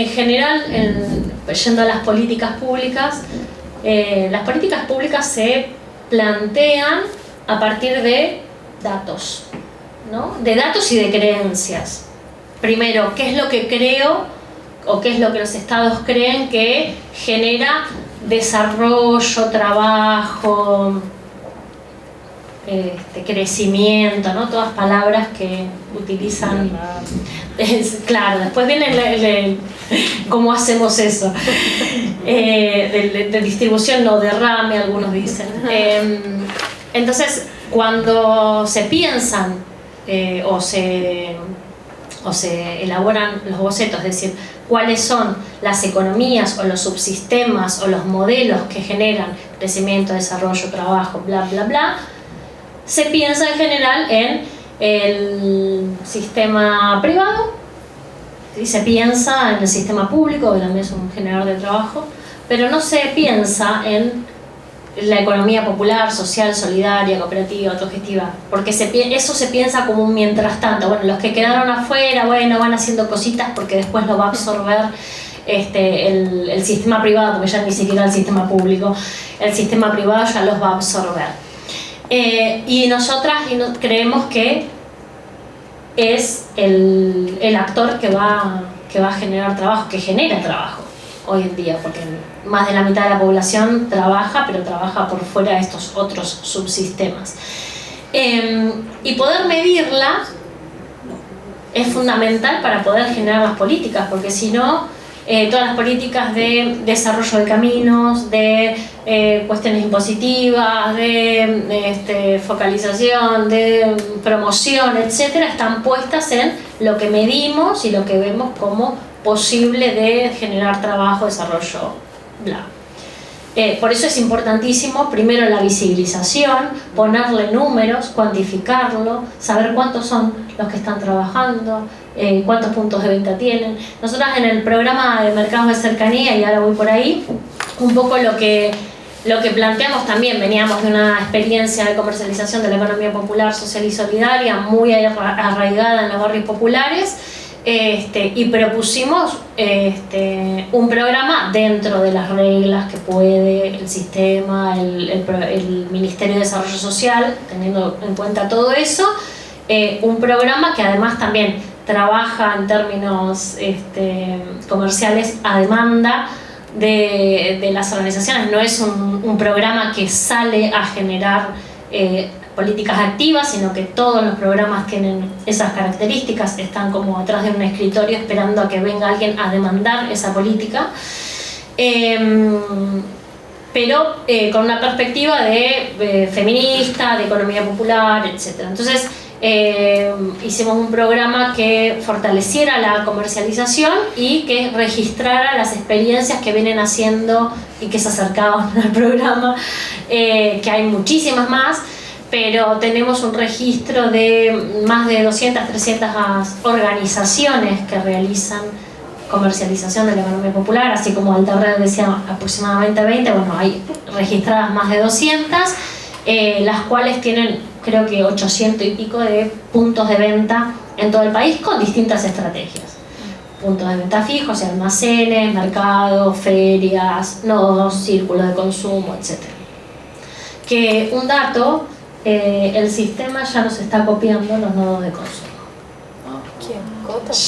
[SPEAKER 4] general, yendo a las políticas públicas se plantean a partir de datos, ¿no? De datos y de creencias. Primero, ¿qué es lo que creo o qué es lo que los estados creen que genera desarrollo, trabajo, crecimiento, ¿no? Todas palabras que utilizan. Claro, después viene cómo hacemos eso. De distribución, no derrame, algunos dicen. Entonces, cuando se piensan o se elaboran los bocetos, es decir, cuáles son las economías o los subsistemas o los modelos que generan crecimiento, desarrollo, trabajo, bla, bla, bla, se piensa en general en el sistema privado y se piensa en el sistema público, que también es un generador de trabajo, pero no se piensa en la economía popular, social, solidaria, cooperativa, autogestiva, porque eso se piensa como un mientras tanto. Bueno, los que quedaron afuera, bueno, van haciendo cositas porque después lo va a absorber el sistema privado, porque ya ni siquiera el sistema público, el sistema privado ya los va a absorber. Y nosotras creemos que es el actor que va a generar trabajo, que genera trabajo hoy en día, porque más de la mitad de la población trabaja, pero trabaja por fuera de estos otros subsistemas. Y poder medirla es fundamental para poder generar las políticas, porque si no, todas las políticas de desarrollo de caminos, de cuestiones impositivas, de focalización, de promoción, etcétera, están puestas en lo que medimos y lo que vemos como posible de generar trabajo, desarrollo, bla. Por eso es importantísimo, primero, la visibilización, ponerle números, cuantificarlo, saber cuántos son los que están trabajando, cuántos puntos de venta tienen. Nosotras en el programa de mercados de cercanía, y ahora voy por ahí, un poco lo que planteamos también, veníamos de una experiencia de comercialización de la economía popular, social y solidaria, muy arraigada en los barrios populares, y propusimos un programa dentro de las reglas que puede el sistema, el Ministerio de Desarrollo Social, teniendo en cuenta todo eso, un programa que además también trabaja en términos comerciales a demanda de las organizaciones. No es un programa que sale a generar políticas activas, sino que todos los programas tienen esas características, están como atrás de un escritorio esperando a que venga alguien a demandar esa política, pero con una perspectiva de feminista, de economía popular, etc. Entonces hicimos un programa que fortaleciera la comercialización y que registrara las experiencias que vienen haciendo y que se acercaban al programa, que hay muchísimas más, pero tenemos un registro de más de 200, 300 organizaciones que realizan comercialización de la economía popular, así como Altared decía aproximadamente 20, bueno, hay registradas más de 200, las cuales tienen creo que 800 y pico de puntos de venta en todo el país con distintas estrategias. Puntos de venta fijos, almacenes, mercados, ferias, nodos, círculos de consumo, etc. Que un dato, el sistema ya nos está copiando los nodos de consumo.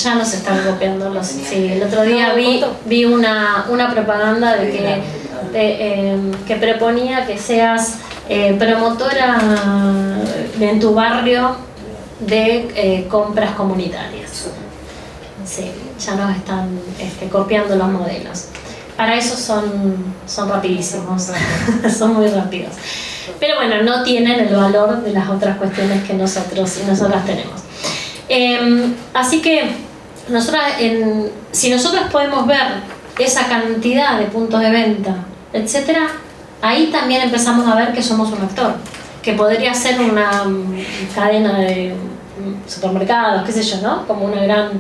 [SPEAKER 4] Ya nos están copiando los... Sí, el otro día vi una propaganda de que proponía que seas promotora en tu barrio de compras comunitarias. Sí, ya nos están copiando los modelos. Para eso son rapidísimos, son muy rápidos. Pero bueno, no tienen el valor de las otras cuestiones que nosotros y nosotras tenemos. Así que si nosotros podemos ver esa cantidad de puntos de venta, etcétera, ahí también empezamos a ver que somos un actor, que podría ser una cadena de supermercados, qué sé yo, ¿no? Como una gran...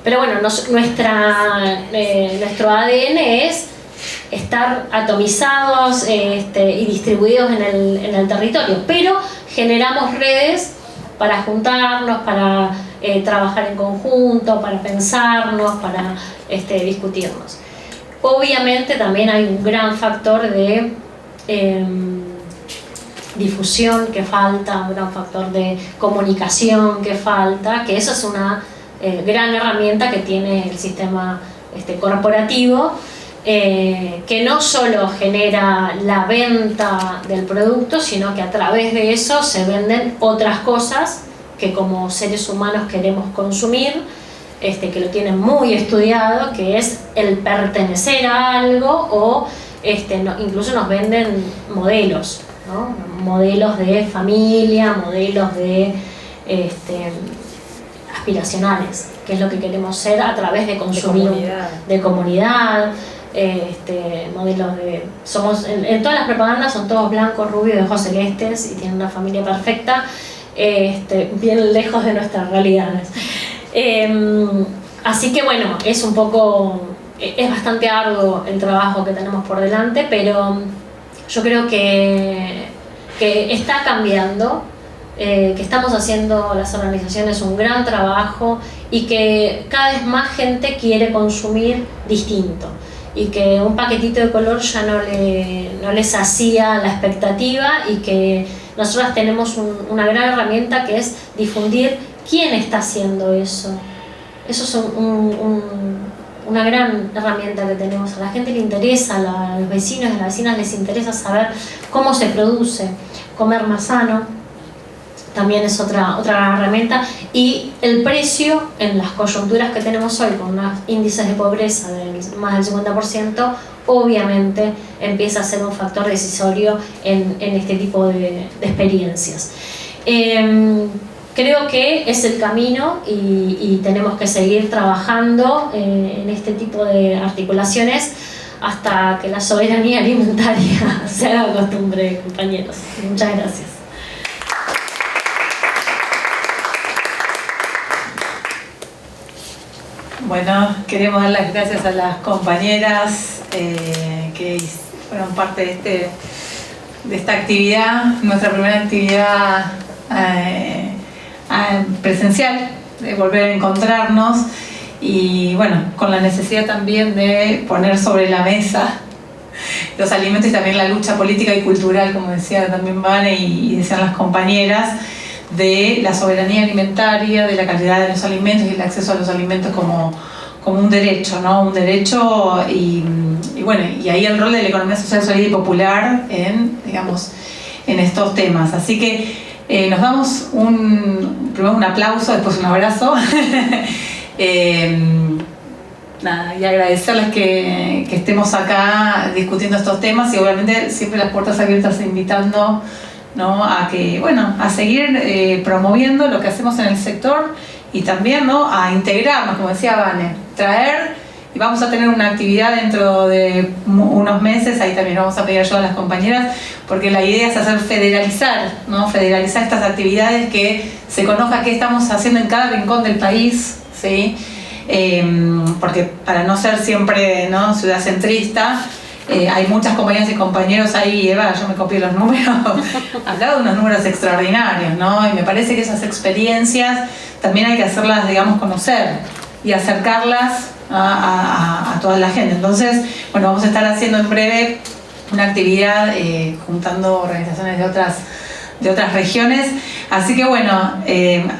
[SPEAKER 4] pero bueno, nuestro ADN es estar atomizados y distribuidos en el territorio, pero generamos redes para juntarnos, para trabajar en conjunto, para pensarnos, para discutirnos. Obviamente también hay un gran factor de difusión que falta, un gran factor de comunicación que falta, que eso es una gran herramienta que tiene el sistema corporativo, que no solo genera la venta del producto, sino que a través de eso se venden otras cosas que como seres humanos queremos consumir, que lo tienen muy estudiado, que es el pertenecer a algo, o incluso nos venden modelos, ¿no? Modelos de familia, modelos de aspiracionales, que es lo que queremos ser a través de consumir, de comunidad, modelos de... en todas las propagandas son todos blancos, rubios, de ojos celestes y tienen una familia perfecta, bien lejos de nuestras realidades. Así que bueno, es bastante arduo el trabajo que tenemos por delante, pero yo creo que está cambiando, que estamos haciendo las organizaciones un gran trabajo y que cada vez más gente quiere consumir distinto y que un paquetito de color ya no les hacía la expectativa, y que nosotros tenemos una gran herramienta que es difundir quién está haciendo eso. Eso es una gran herramienta que tenemos. A la gente le interesa, a los vecinos y a las vecinas les interesa saber cómo se produce. Comer más sano también es otra gran herramienta, y el precio en las coyunturas que tenemos hoy con unos índices de pobreza de más del 50%, obviamente empieza a ser un factor decisorio en este tipo de experiencias. Creo que es el camino y tenemos que seguir trabajando en este tipo de articulaciones hasta que la soberanía alimentaria se haga costumbre, compañeros. Muchas gracias.
[SPEAKER 2] Bueno, queremos dar las gracias a las compañeras que fueron parte de esta actividad, nuestra primera actividad presencial, de volver a encontrarnos y bueno, con la necesidad también de poner sobre la mesa los alimentos y también la lucha política y cultural, como decía también Vane y decían las compañeras, de la soberanía alimentaria, de la calidad de los alimentos y el acceso a los alimentos como un derecho, ¿no? Un derecho y bueno, y ahí el rol de la economía social, solidaria y popular en estos temas. Así que nos damos primero un aplauso, después un abrazo. Nada, y agradecerles que estemos acá discutiendo estos temas y obviamente siempre las puertas abiertas invitando, ¿no? A que, bueno, a seguir promoviendo lo que hacemos en el sector y también, ¿no? A integrarnos, como decía Vane, traer, y vamos a tener una actividad dentro de unos meses, ahí también vamos a pedir ayuda a las compañeras, porque la idea es hacer federalizar, ¿no? Federalizar estas actividades, que se conozca qué estamos haciendo en cada rincón del país, ¿sí? Porque para no ser siempre, ¿no?, ciudad centrista, hay muchas compañeras y compañeros ahí, Eva, yo me copié los números, hablaba de unos números extraordinarios, ¿no? Y me parece que esas experiencias también hay que hacerlas, digamos, conocer y acercarlas a toda la gente. Entonces, bueno, vamos a estar haciendo en breve una actividad juntando organizaciones de otras regiones. Así que bueno,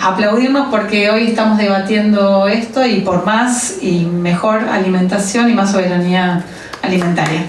[SPEAKER 2] aplaudirnos porque hoy estamos debatiendo esto y por más y mejor alimentación y más soberanía alimentaria.